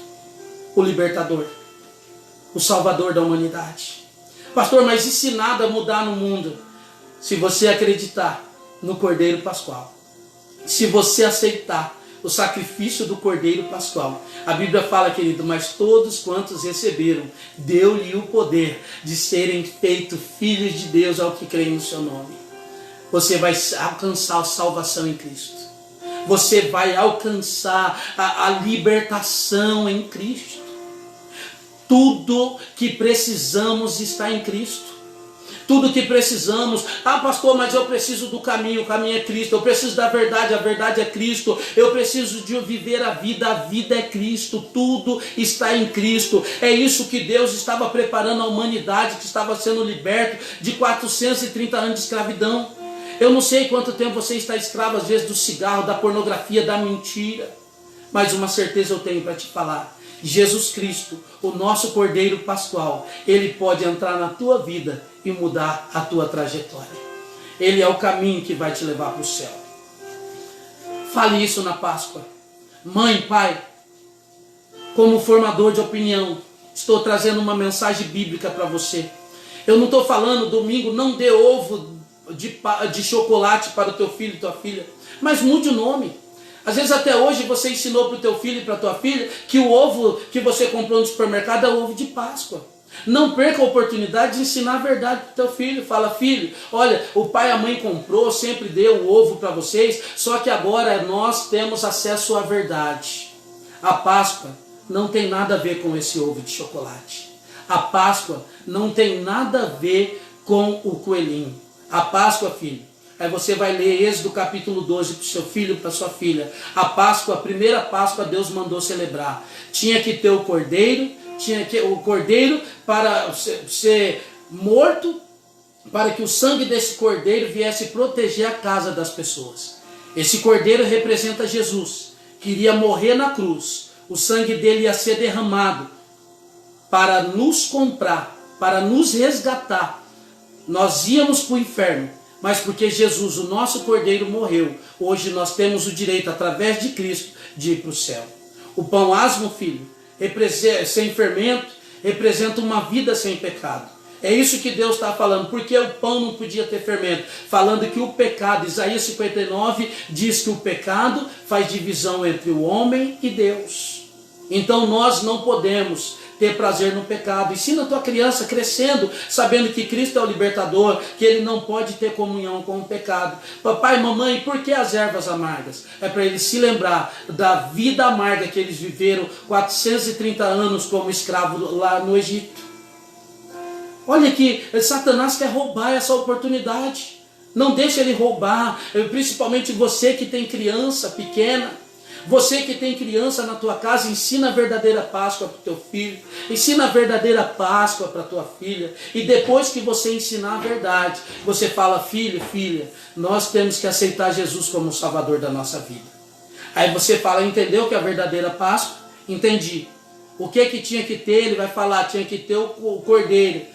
o libertador, o salvador da humanidade. Pastor, mas e se nada mudar no mundo? Se você acreditar no Cordeiro Pascual, se você aceitar o sacrifício do Cordeiro Pascual, a Bíblia fala, querido, mas todos quantos receberam, deu-lhe o poder de serem feitos filhos de Deus ao que creem no seu nome. Você vai alcançar a salvação em Cristo. Você vai alcançar a libertação em Cristo. Tudo que precisamos está em Cristo. Tudo que precisamos. Ah, pastor, mas eu preciso do caminho. O caminho é Cristo. Eu preciso da verdade. A verdade é Cristo. Eu preciso de viver a vida é Cristo. Tudo está em Cristo. É isso que Deus estava preparando a humanidade, que estava sendo liberto de 430 anos de escravidão. Eu não sei quanto tempo você está escravo, às vezes, do cigarro, da pornografia, da mentira. Mas uma certeza eu tenho para te falar. Jesus Cristo, o nosso Cordeiro Pascual, Ele pode entrar na tua vida e mudar a tua trajetória. Ele é o caminho que vai te levar para o céu. Fale isso na Páscoa. Mãe, pai, como formador de opinião, estou trazendo uma mensagem bíblica para você. Eu não estou falando domingo, não dê ovo de chocolate para o teu filho e tua filha, mas mude o nome. Às vezes até hoje você ensinou para o teu filho e para a tua filha que o ovo que você comprou no supermercado é o ovo de Páscoa. Não perca a oportunidade de ensinar a verdade para o teu filho. Fala, filho, olha, o pai e a mãe comprou, sempre deu o ovo para vocês, só que agora nós temos acesso à verdade. A Páscoa não tem nada a ver com esse ovo de chocolate. A Páscoa não tem nada a ver com o coelhinho. A Páscoa, filho, aí você vai ler Êxodo capítulo 12 para o seu filho, para a sua filha. A Páscoa, a primeira Páscoa, Deus mandou celebrar. Tinha que ter o cordeiro, para ser morto, para que o sangue desse cordeiro viesse proteger a casa das pessoas. Esse cordeiro representa Jesus, que iria morrer na cruz. O sangue dele ia ser derramado para nos comprar, para nos resgatar. Nós íamos para o inferno, mas porque Jesus, o nosso Cordeiro, morreu, hoje nós temos o direito, através de Cristo, de ir para o céu. O pão asmo, filho, sem fermento, representa uma vida sem pecado. É isso que Deus está falando, porque o pão não podia ter fermento. Falando que o pecado, Isaías 59, diz que o pecado faz divisão entre o homem e Deus. Então nós não podemos ter prazer no pecado. Ensina a tua criança crescendo, sabendo que Cristo é o libertador, que ele não pode ter comunhão com o pecado. Papai, mamãe, por que as ervas amargas? É para ele se lembrar da vida amarga que eles viveram 430 anos como escravo lá no Egito. Olha que Satanás quer roubar essa oportunidade. Não deixe ele roubar, principalmente você que tem criança pequena. Você que tem criança na tua casa, ensina a verdadeira Páscoa para o teu filho, ensina a verdadeira Páscoa para a tua filha, e depois que você ensinar a verdade, você fala: filho, filha, nós temos que aceitar Jesus como o Salvador da nossa vida. Aí você fala: entendeu que é a verdadeira Páscoa? Entendi. O que tinha que ter? Ele vai falar: tinha que ter o cordeiro,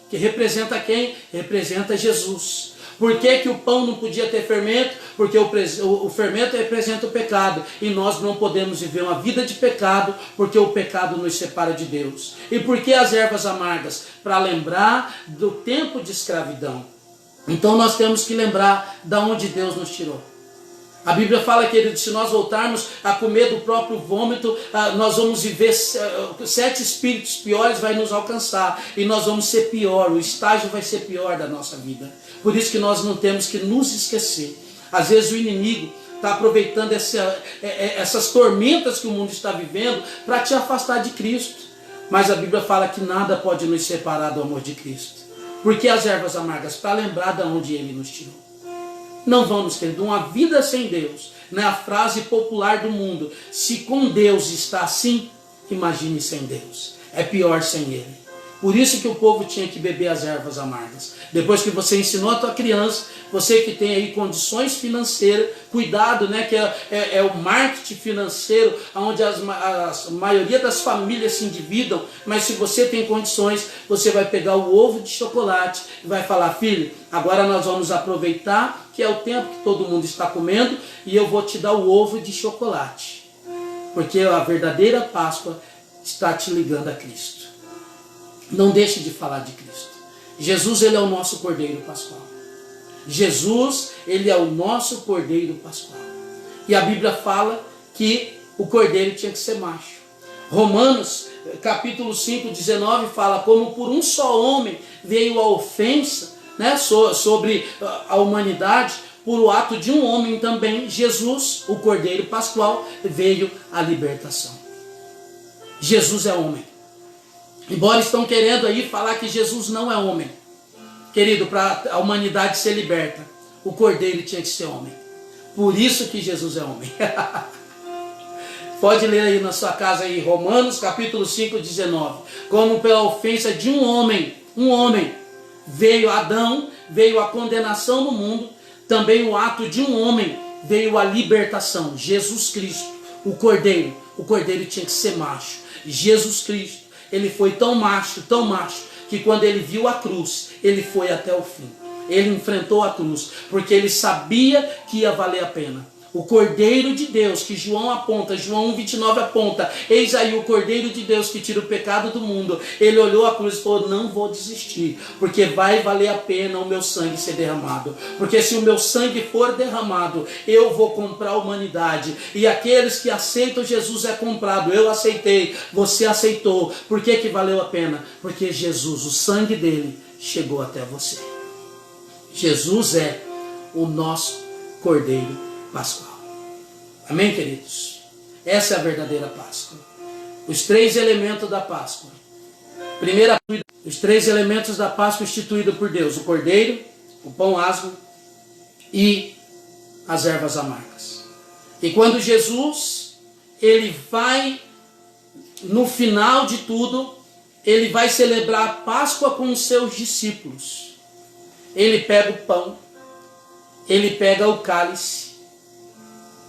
que representa quem? Representa Jesus. Por que o pão não podia ter fermento? Porque o fermento representa o pecado. E nós não podemos viver uma vida de pecado, porque o pecado nos separa de Deus. E por que as ervas amargas? Para lembrar do tempo de escravidão. Então nós temos que lembrar de onde Deus nos tirou. A Bíblia fala, querido, se nós voltarmos a comer do próprio vômito, nós vamos viver 7 espíritos piores vai nos alcançar. E nós vamos ser pior, o estágio vai ser pior da nossa vida. Por isso que nós não temos que nos esquecer. Às vezes o inimigo está aproveitando essas tormentas que o mundo está vivendo para te afastar de Cristo. Mas a Bíblia fala que nada pode nos separar do amor de Cristo. Por que as ervas amargas? Para lembrar de onde Ele nos tirou. Não vamos, querido, uma vida sem Deus, não é a frase popular do mundo. Se com Deus está assim, imagine sem Deus. É pior sem Ele. Por isso que o povo tinha que beber as ervas amargas. Depois que você ensinou a tua criança, você que tem aí condições financeiras, cuidado, né, que é o marketing financeiro, onde a maioria das famílias se endividam, mas se você tem condições, você vai pegar o ovo de chocolate e vai falar: filho, agora nós vamos aproveitar que é o tempo que todo mundo está comendo e eu vou te dar o ovo de chocolate. Porque a verdadeira Páscoa está te ligando a Cristo. Não deixe de falar de Cristo. Jesus, Ele é o nosso Cordeiro Pascual. Jesus, Ele é o nosso Cordeiro Pascual. E a Bíblia fala que o Cordeiro tinha que ser macho. Romanos, capítulo 5, 19, fala: como por um só homem veio a ofensa, né, sobre a humanidade, por o ato de um homem também, Jesus, o Cordeiro Pascual, veio a libertação. Jesus é homem. Embora estão querendo aí falar que Jesus não é homem. Querido, para a humanidade ser liberta, o Cordeiro tinha que ser homem. Por isso que Jesus é homem. Pode ler aí na sua casa aí, Romanos capítulo 5, 19. Como pela ofensa de um homem, veio Adão, veio a condenação no mundo, também o ato de um homem veio a libertação. Jesus Cristo, o Cordeiro tinha que ser macho. Jesus Cristo, Ele foi tão macho, que quando Ele viu a cruz, Ele foi até o fim. Ele enfrentou a cruz, porque Ele sabia que ia valer a pena. O Cordeiro de Deus, que João aponta, João 1,29 aponta: eis aí o Cordeiro de Deus que tira o pecado do mundo. Ele olhou a cruz e falou: não vou desistir, porque vai valer a pena o meu sangue ser derramado. Porque se o meu sangue for derramado, eu vou comprar a humanidade. E aqueles que aceitam Jesus é comprado. Eu aceitei, você aceitou. Por que que valeu a pena? Porque Jesus, o sangue dele, chegou até você. Jesus é o nosso Cordeiro Pascual. Amém, queridos? Essa é a verdadeira Páscoa. Os 3 elementos da Páscoa. Primeira, os 3 elementos da Páscoa instituídos por Deus: o cordeiro, o pão asmo e as ervas amargas. E quando Jesus, Ele vai, no final de tudo, Ele vai celebrar a Páscoa com os seus discípulos. Ele pega o pão, Ele pega o cálice,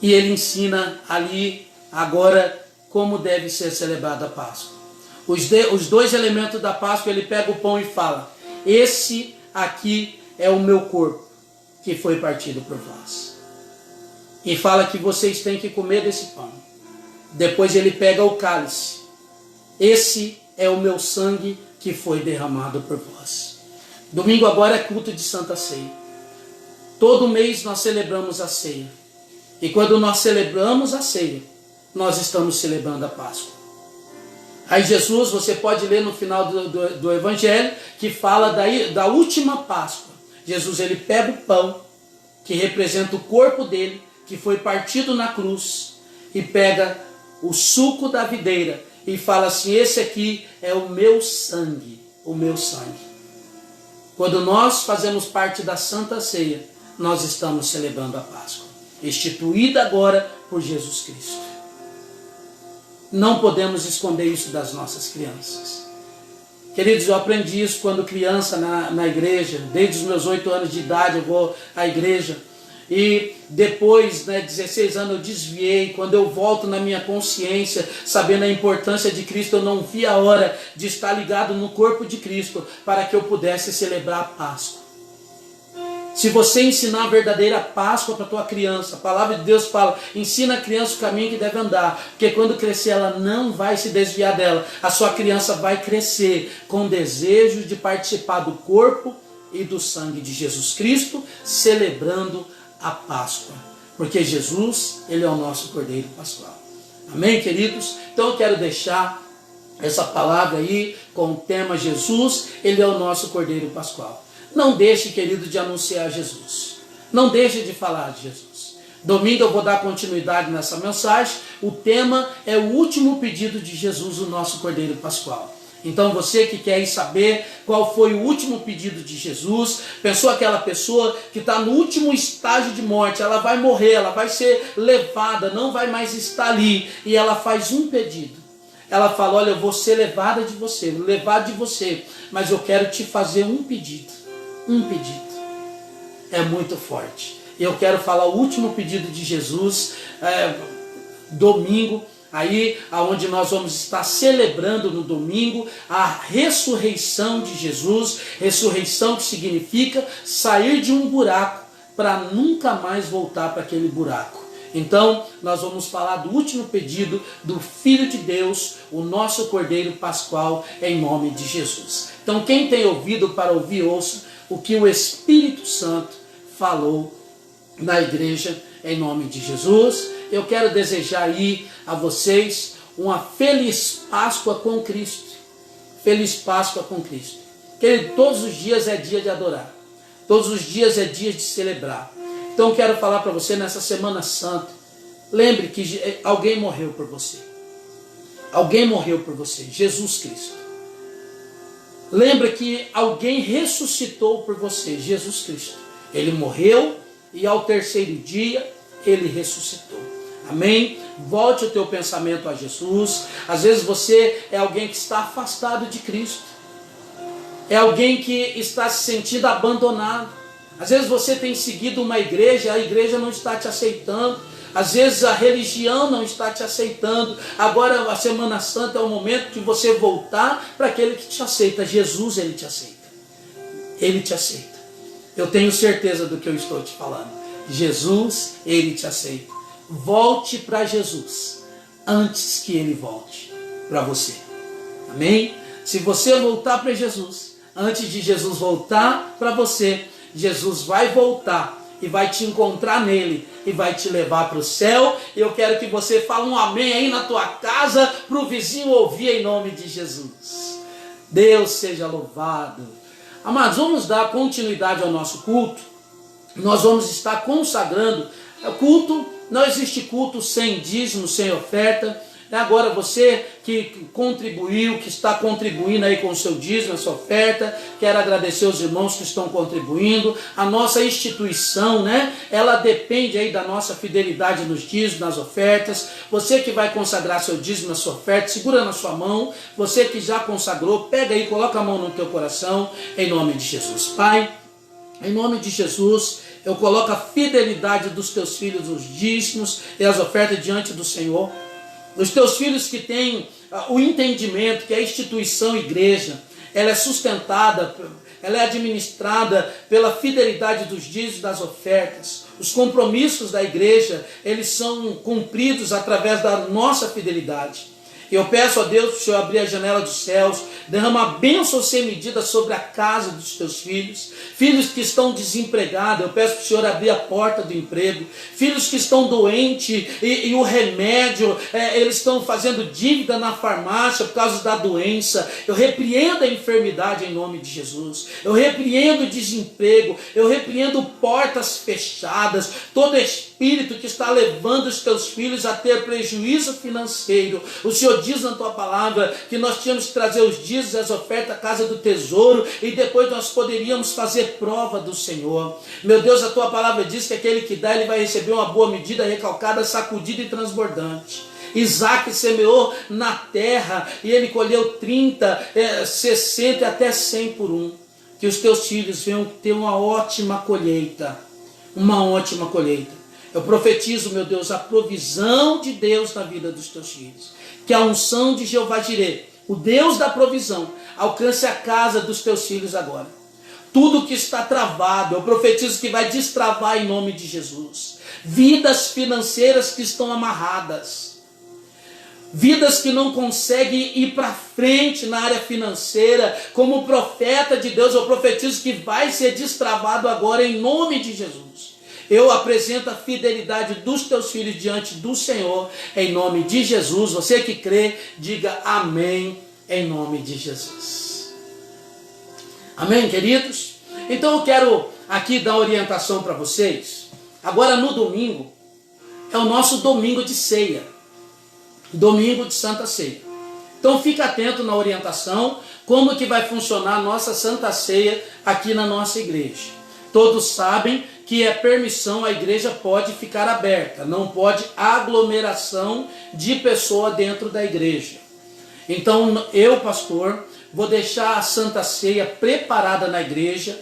e Ele ensina ali agora como deve ser celebrada a Páscoa. Os 2 elementos da Páscoa, Ele pega o pão e fala: esse aqui é o meu corpo, que foi partido por vós. E fala que vocês têm que comer desse pão. Depois Ele pega o cálice: esse é o meu sangue que foi derramado por vós. Domingo agora é culto de Santa Ceia. Todo mês nós celebramos a ceia. E quando nós celebramos a ceia, nós estamos celebrando a Páscoa. Aí Jesus, você pode ler no final do Evangelho, que fala da última Páscoa. Jesus, Ele pega o pão, que representa o corpo dele, que foi partido na cruz, e pega o suco da videira, e fala assim: esse aqui é o meu sangue, o meu sangue. Quando nós fazemos parte da Santa Ceia, nós estamos celebrando a Páscoa, instituída agora por Jesus Cristo. Não podemos esconder isso das nossas crianças. Queridos, eu aprendi isso quando criança na igreja. Desde os meus 8 anos de idade eu vou à igreja. E depois, 16 anos eu desviei. Quando eu volto na minha consciência, sabendo a importância de Cristo, eu não vi a hora de estar ligado no corpo de Cristo para que eu pudesse celebrar a Páscoa. Se você ensinar a verdadeira Páscoa para a tua criança, a palavra de Deus fala, ensina a criança o caminho que deve andar, porque quando crescer ela não vai se desviar dela. A sua criança vai crescer com desejo de participar do corpo e do sangue de Jesus Cristo, celebrando a Páscoa. Porque Jesus, Ele é o nosso Cordeiro Pascual. Amém, queridos? Então eu quero deixar essa palavra aí com o tema Jesus, Ele é o nosso Cordeiro Pascual. Não deixe, querido, de anunciar Jesus. Não deixe de falar de Jesus. Domingo eu vou dar continuidade nessa mensagem. O tema é o último pedido de Jesus, o nosso Cordeiro Pascual. Então você que quer saber qual foi o último pedido de Jesus, pensou aquela pessoa que está no último estágio de morte, ela vai morrer, ela vai ser levada, não vai mais estar ali, e ela faz um pedido. Ela fala, olha, eu vou ser levado de você, mas eu quero te fazer um pedido. Um pedido. É muito forte. Eu quero falar o último pedido de Jesus, domingo, aí aonde nós vamos estar celebrando no domingo a ressurreição de Jesus. Ressurreição que significa sair de um buraco para nunca mais voltar para aquele buraco. Então, nós vamos falar do último pedido do Filho de Deus, o nosso Cordeiro Pascual, em nome de Jesus. Então, quem tem ouvido para ouvir, ouça o que o Espírito Santo falou na igreja, em nome de Jesus. Eu quero desejar aí a vocês uma feliz Páscoa com Cristo. Feliz Páscoa com Cristo. Que todos os dias é dia de adorar. Todos os dias é dia de celebrar. Então eu quero falar para você nessa Semana Santa. Lembre que alguém morreu por você. Alguém morreu por você. Jesus Cristo. Lembra que alguém ressuscitou por você, Jesus Cristo. Ele morreu e ao terceiro dia Ele ressuscitou. Amém? Volte o teu pensamento a Jesus. Às vezes você é alguém que está afastado de Cristo. É alguém que está se sentindo abandonado. Às vezes você tem seguido uma igreja, a igreja não está te aceitando. Às vezes a religião não está te aceitando. Agora a Semana Santa é o momento de você voltar para aquele que te aceita. Jesus, Ele te aceita. Ele te aceita. Eu tenho certeza do que eu estou te falando. Jesus, Ele te aceita. Volte para Jesus antes que Ele volte para você. Amém? Se você voltar para Jesus, antes de Jesus voltar para você, Jesus vai voltar e vai te encontrar nele e vai te levar para o céu. Eu quero que você fale um amém aí na tua casa para o vizinho ouvir em nome de Jesus. Deus seja louvado. Amados, vamos dar continuidade ao nosso culto. Nós vamos estar consagrando culto. Não existe culto sem dízimo, sem oferta. Agora você que contribuiu, que está contribuindo aí com o seu dízimo, a sua oferta, quero agradecer os irmãos que estão contribuindo. A nossa instituição, ela depende aí da nossa fidelidade nos dízimos, nas ofertas. Você que vai consagrar seu dízimo, a sua oferta, segura na sua mão. Você que já consagrou, pega aí, coloca a mão no teu coração, em nome de Jesus. Pai, em nome de Jesus, eu coloco a fidelidade dos teus filhos, os dízimos e as ofertas diante do Senhor. Os teus filhos que têm o entendimento que a instituição igreja, ela é sustentada, ela é administrada pela fidelidade dos dízimos e das ofertas. Os compromissos da igreja, eles são cumpridos através da nossa fidelidade. Eu peço a Deus para o Senhor abrir a janela dos céus, derramar bênção sem medida sobre a casa dos teus filhos. Filhos que estão desempregados, eu peço para o Senhor abrir a porta do emprego. Filhos que estão doentes e o remédio, eles estão fazendo dívida na farmácia por causa da doença. Eu repreendo a enfermidade em nome de Jesus. Eu repreendo o desemprego. Eu repreendo portas fechadas. Todo espírito que está levando os teus filhos a ter prejuízo financeiro. O Senhor diz na tua palavra que nós tínhamos que trazer os dízimos e as ofertas à casa do tesouro e depois nós poderíamos fazer prova do Senhor. Meu Deus, a tua palavra diz que aquele que dá, ele vai receber uma boa medida, recalcada, sacudida e transbordante. Isaac semeou na terra e ele colheu 30, 60 e até 100 por um. Que os teus filhos venham ter uma ótima colheita. Uma ótima colheita. Eu profetizo, meu Deus, a provisão de Deus na vida dos teus filhos. Que a unção de Jeová Jireh, o Deus da provisão, alcance a casa dos teus filhos agora. Tudo que está travado, eu profetizo que vai destravar em nome de Jesus. Vidas financeiras que estão amarradas. Vidas que não conseguem ir para frente na área financeira. Como profeta de Deus, eu profetizo que vai ser destravado agora em nome de Jesus. Eu apresento a fidelidade dos teus filhos diante do Senhor, em nome de Jesus. Você que crê, diga amém, em nome de Jesus. Amém, queridos? Então eu quero aqui dar orientação para vocês. Agora no domingo, é o nosso domingo de ceia. Domingo de Santa Ceia. Então fica atento na orientação, como que vai funcionar a nossa Santa Ceia aqui na nossa igreja. Todos sabem que é permissão, a igreja pode ficar aberta, não pode aglomeração de pessoa dentro da igreja. Então eu, pastor, vou deixar a Santa Ceia preparada na igreja,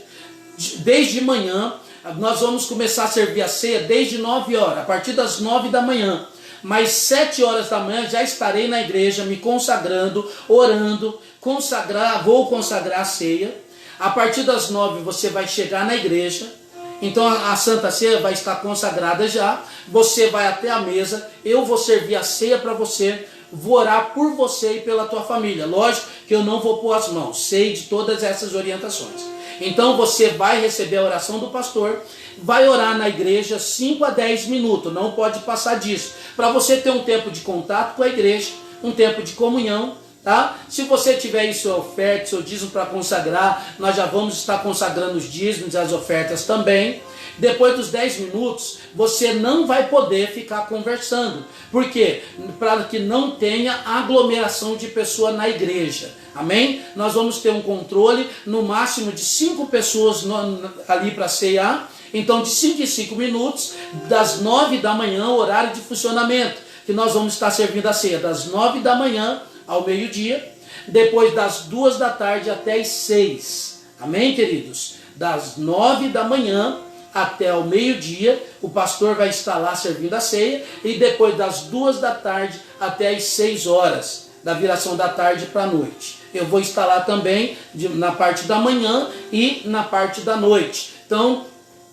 desde manhã. Nós vamos começar a servir a ceia desde 9 horas, a partir das 9 da manhã. Mas 7 horas da manhã já estarei na igreja me consagrando, orando, vou consagrar a ceia. A partir das 9 você vai chegar na igreja, então a Santa Ceia vai estar consagrada já, você vai até a mesa, eu vou servir a ceia para você, vou orar por você e pela tua família. Lógico que eu não vou pôr as mãos, sei de todas essas orientações. Então você vai receber a oração do pastor, vai orar na igreja 5 a 10 minutos, não pode passar disso, para você ter um tempo de contato com a igreja, um tempo de comunhão, tá? Se você tiver aí sua oferta, seu dízimo para consagrar, nós já vamos estar consagrando os dízimos e as ofertas também. Depois dos 10 minutos, você não vai poder ficar conversando. Por quê? Para que não tenha aglomeração de pessoas na igreja. Amém? Nós vamos ter um controle, no máximo de 5 pessoas ali para ceiar. Então, de 5 em 5 minutos, das 9 da manhã, horário de funcionamento, que nós vamos estar servindo a ceia, das 9 da manhã ao meio-dia, depois das 2 da tarde até as 6. Amém, queridos? Das 9 da manhã até o meio-dia, o pastor vai estar lá servindo a ceia, e depois das 2 da tarde até as 6 horas, da viração da tarde para a noite. Eu vou estar lá também na parte da manhã e na parte da noite. Então,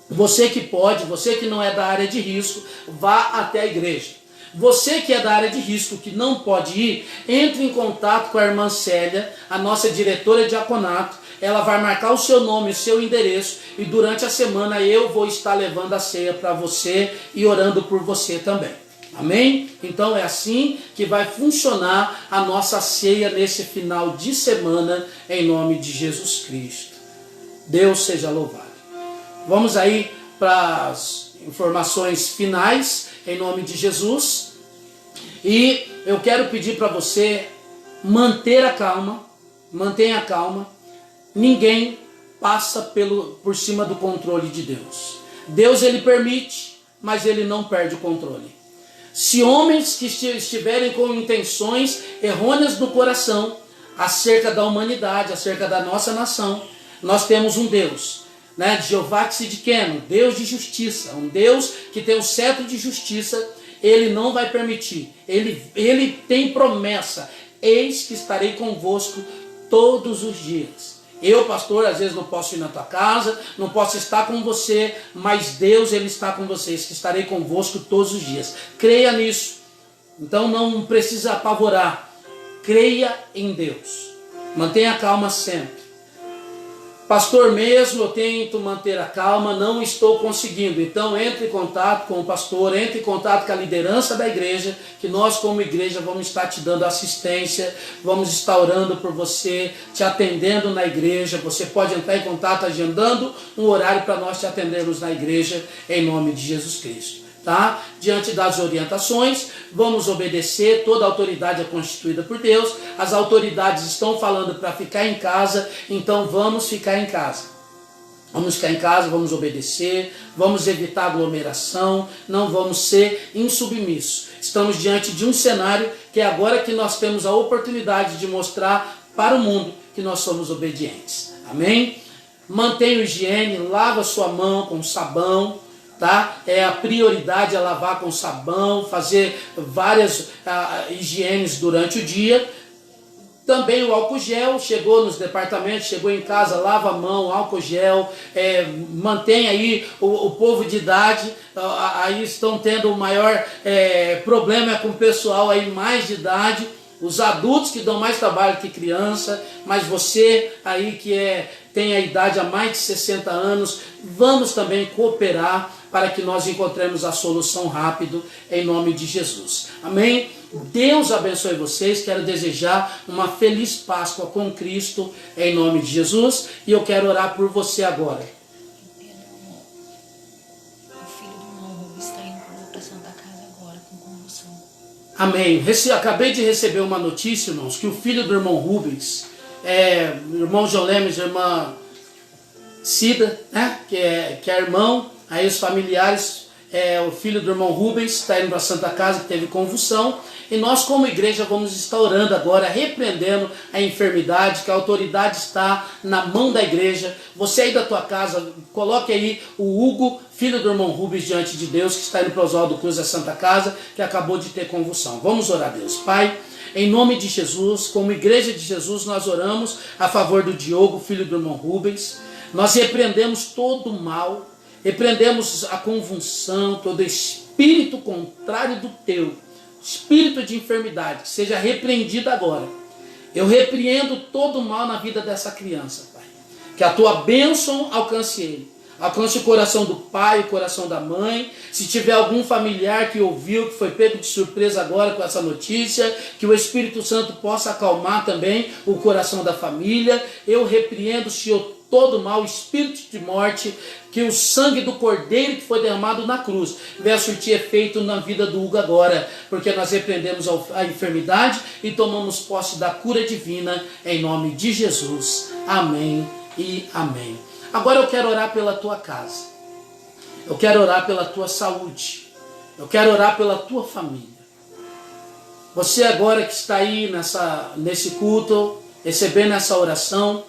você que pode, você que não é da área de risco, vá até a igreja. Você que é da área de risco, que não pode ir, entre em contato com a irmã Célia, a nossa diretora de diaconato. Ela vai marcar o seu nome, o seu endereço, e durante a semana eu vou estar levando a ceia para você e orando por você também. Amém? Então é assim que vai funcionar a nossa ceia nesse final de semana, em nome de Jesus Cristo. Deus seja louvado. Vamos aí para as informações finais, em nome de Jesus. E eu quero pedir para você manter a calma, mantenha a calma. Ninguém passa por cima do controle de Deus. Deus, ele permite, mas ele não perde o controle. Se homens que estiverem com intenções errôneas no coração acerca da humanidade, acerca da nossa nação, nós temos um Deus, né? Jeová Tsidkenu, Deus de justiça, um Deus que tem o cetro de justiça. Ele não vai permitir, ele tem promessa: eis que estarei convosco todos os dias. Eu, pastor, às vezes não posso ir na tua casa, não posso estar com você, mas Deus, ele está com vocês, que estarei convosco todos os dias. Creia nisso. Então não precisa apavorar. Creia em Deus. Mantenha a calma sempre. Pastor, mesmo eu tento manter a calma, não estou conseguindo. Então entre em contato com o pastor, entre em contato com a liderança da igreja, que nós como igreja vamos estar te dando assistência, vamos estar orando por você, te atendendo na igreja. Você pode entrar em contato agendando um horário para nós te atendermos na igreja, em nome de Jesus Cristo. Tá? Diante das orientações, vamos obedecer. Toda autoridade é constituída por Deus. As autoridades estão falando para ficar em casa, então vamos ficar em casa. Vamos ficar em casa, vamos obedecer, vamos evitar aglomeração, não vamos ser insubmissos. Estamos diante de um cenário que é agora que nós temos a oportunidade de mostrar para o mundo que nós somos obedientes. Amém? Mantenha a higiene, lava sua mão com sabão, tá? A prioridade é lavar com sabão, fazer várias higienes durante o dia. Também o álcool gel, chegou nos departamentos, chegou em casa, lava a mão, álcool gel, mantém aí o povo de idade, aí estão tendo o maior problema com o pessoal aí mais de idade, os adultos que dão mais trabalho que criança, mas você aí que tem a idade há mais de 60 anos, vamos também cooperar para que nós encontremos a solução rápido em nome de Jesus. Amém? Deus abençoe vocês, quero desejar uma feliz Páscoa com Cristo em nome de Jesus e eu quero orar por você agora. O filho do irmão Rubens está indo para a Santa Casa agora com convulsão. Amém. Acabei de receber uma notícia, irmãos, que o filho do irmão Rubens, irmão João Lemes, irmã Cida, né, que é irmão, aí os familiares, o filho do irmão Rubens está indo para a Santa Casa, que teve convulsão, e nós como igreja vamos estar orando agora, repreendendo a enfermidade, que a autoridade está na mão da igreja. Você aí da tua casa, coloque aí o Hugo, filho do irmão Rubens, diante de Deus, que está indo para Oswaldo Cruz, da Santa Casa, que acabou de ter convulsão. Vamos orar a Deus. Pai, em nome de Jesus, como igreja de Jesus, nós oramos a favor do Diogo, filho do irmão Rubens. Nós repreendemos todo o mal, repreendemos a convulsão, todo espírito contrário do teu, espírito de enfermidade, que seja repreendido agora. Eu repreendo todo o mal na vida dessa criança, Pai. Que a tua bênção alcance ele. Alcance o coração do pai, o coração da mãe. Se tiver algum familiar que ouviu, que foi pego de surpresa agora com essa notícia, que o Espírito Santo possa acalmar também o coração da família. Eu repreendo, Senhor, todo mal, espírito de morte, que o sangue do Cordeiro que foi derramado na cruz venha surtir efeito na vida do Hugo agora, porque nós repreendemos a enfermidade e tomamos posse da cura divina em nome de Jesus. Amém e amém. Agora eu quero orar pela tua casa, eu quero orar pela tua saúde, eu quero orar pela tua família. Você agora que está aí nesse culto, recebendo essa oração,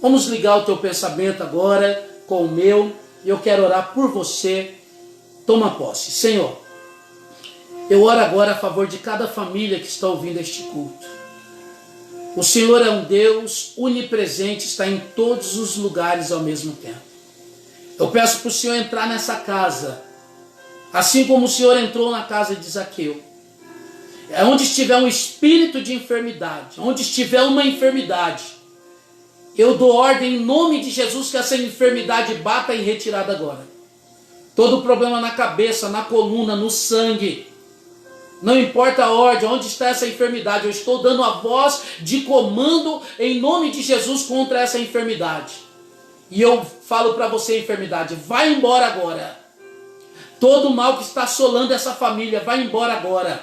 vamos ligar o teu pensamento agora com o meu, e eu quero orar por você. Toma posse. Senhor, eu oro agora a favor de cada família que está ouvindo este culto. O Senhor é um Deus onipresente, está em todos os lugares ao mesmo tempo. Eu peço para o Senhor entrar nessa casa, assim como o Senhor entrou na casa de Zaqueu. Onde estiver um espírito de enfermidade, onde estiver uma enfermidade, eu dou ordem em nome de Jesus que essa enfermidade bata em retirada agora. Todo problema na cabeça, na coluna, no sangue, não importa a ordem, onde está essa enfermidade, eu estou dando a voz de comando em nome de Jesus contra essa enfermidade. E eu falo para você, enfermidade, vai embora agora. Todo mal que está assolando essa família, vai embora agora.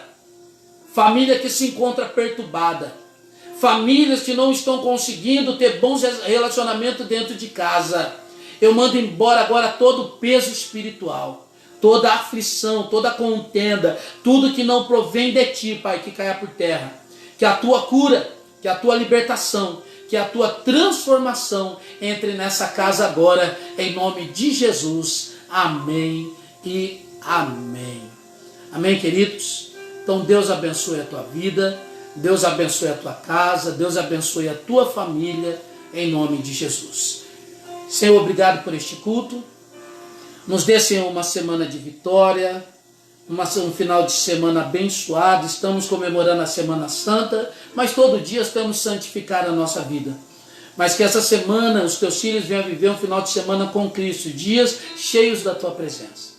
Família que se encontra perturbada. Famílias que não estão conseguindo ter bons relacionamentos dentro de casa. Eu mando embora agora todo o peso espiritual, toda a aflição, toda a contenda, tudo que não provém de ti, Pai, que caia por terra. Que a tua cura, que a tua libertação, que a tua transformação entre nessa casa agora, em nome de Jesus. Amém e amém. Amém, queridos? Então Deus abençoe a tua vida, Deus abençoe a tua casa, Deus abençoe a tua família, em nome de Jesus. Senhor, obrigado por este culto. Nos dê, Senhor, uma semana de vitória, um final de semana abençoado. Estamos comemorando a Semana Santa, mas todo dia estamos santificar a nossa vida. Mas que essa semana os teus filhos venham viver um final de semana com Cristo, dias cheios da tua presença.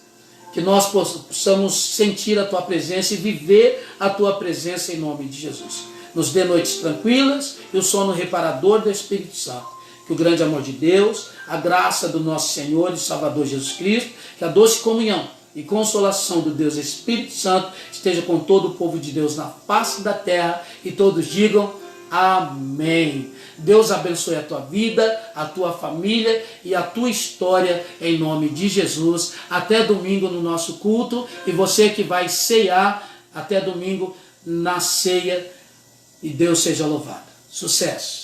Que nós possamos sentir a tua presença e viver a tua presença em nome de Jesus. Nos dê noites tranquilas e o sono reparador do Espírito Santo. Que o grande amor de Deus, a graça do nosso Senhor e Salvador Jesus Cristo, que a doce comunhão e consolação do Deus Espírito Santo esteja com todo o povo de Deus na face da terra, e todos digam Amém. Deus abençoe a tua vida, a tua família e a tua história em nome de Jesus. Até domingo no nosso culto, e você que vai ceiar, até domingo na ceia, e Deus seja louvado. Sucesso!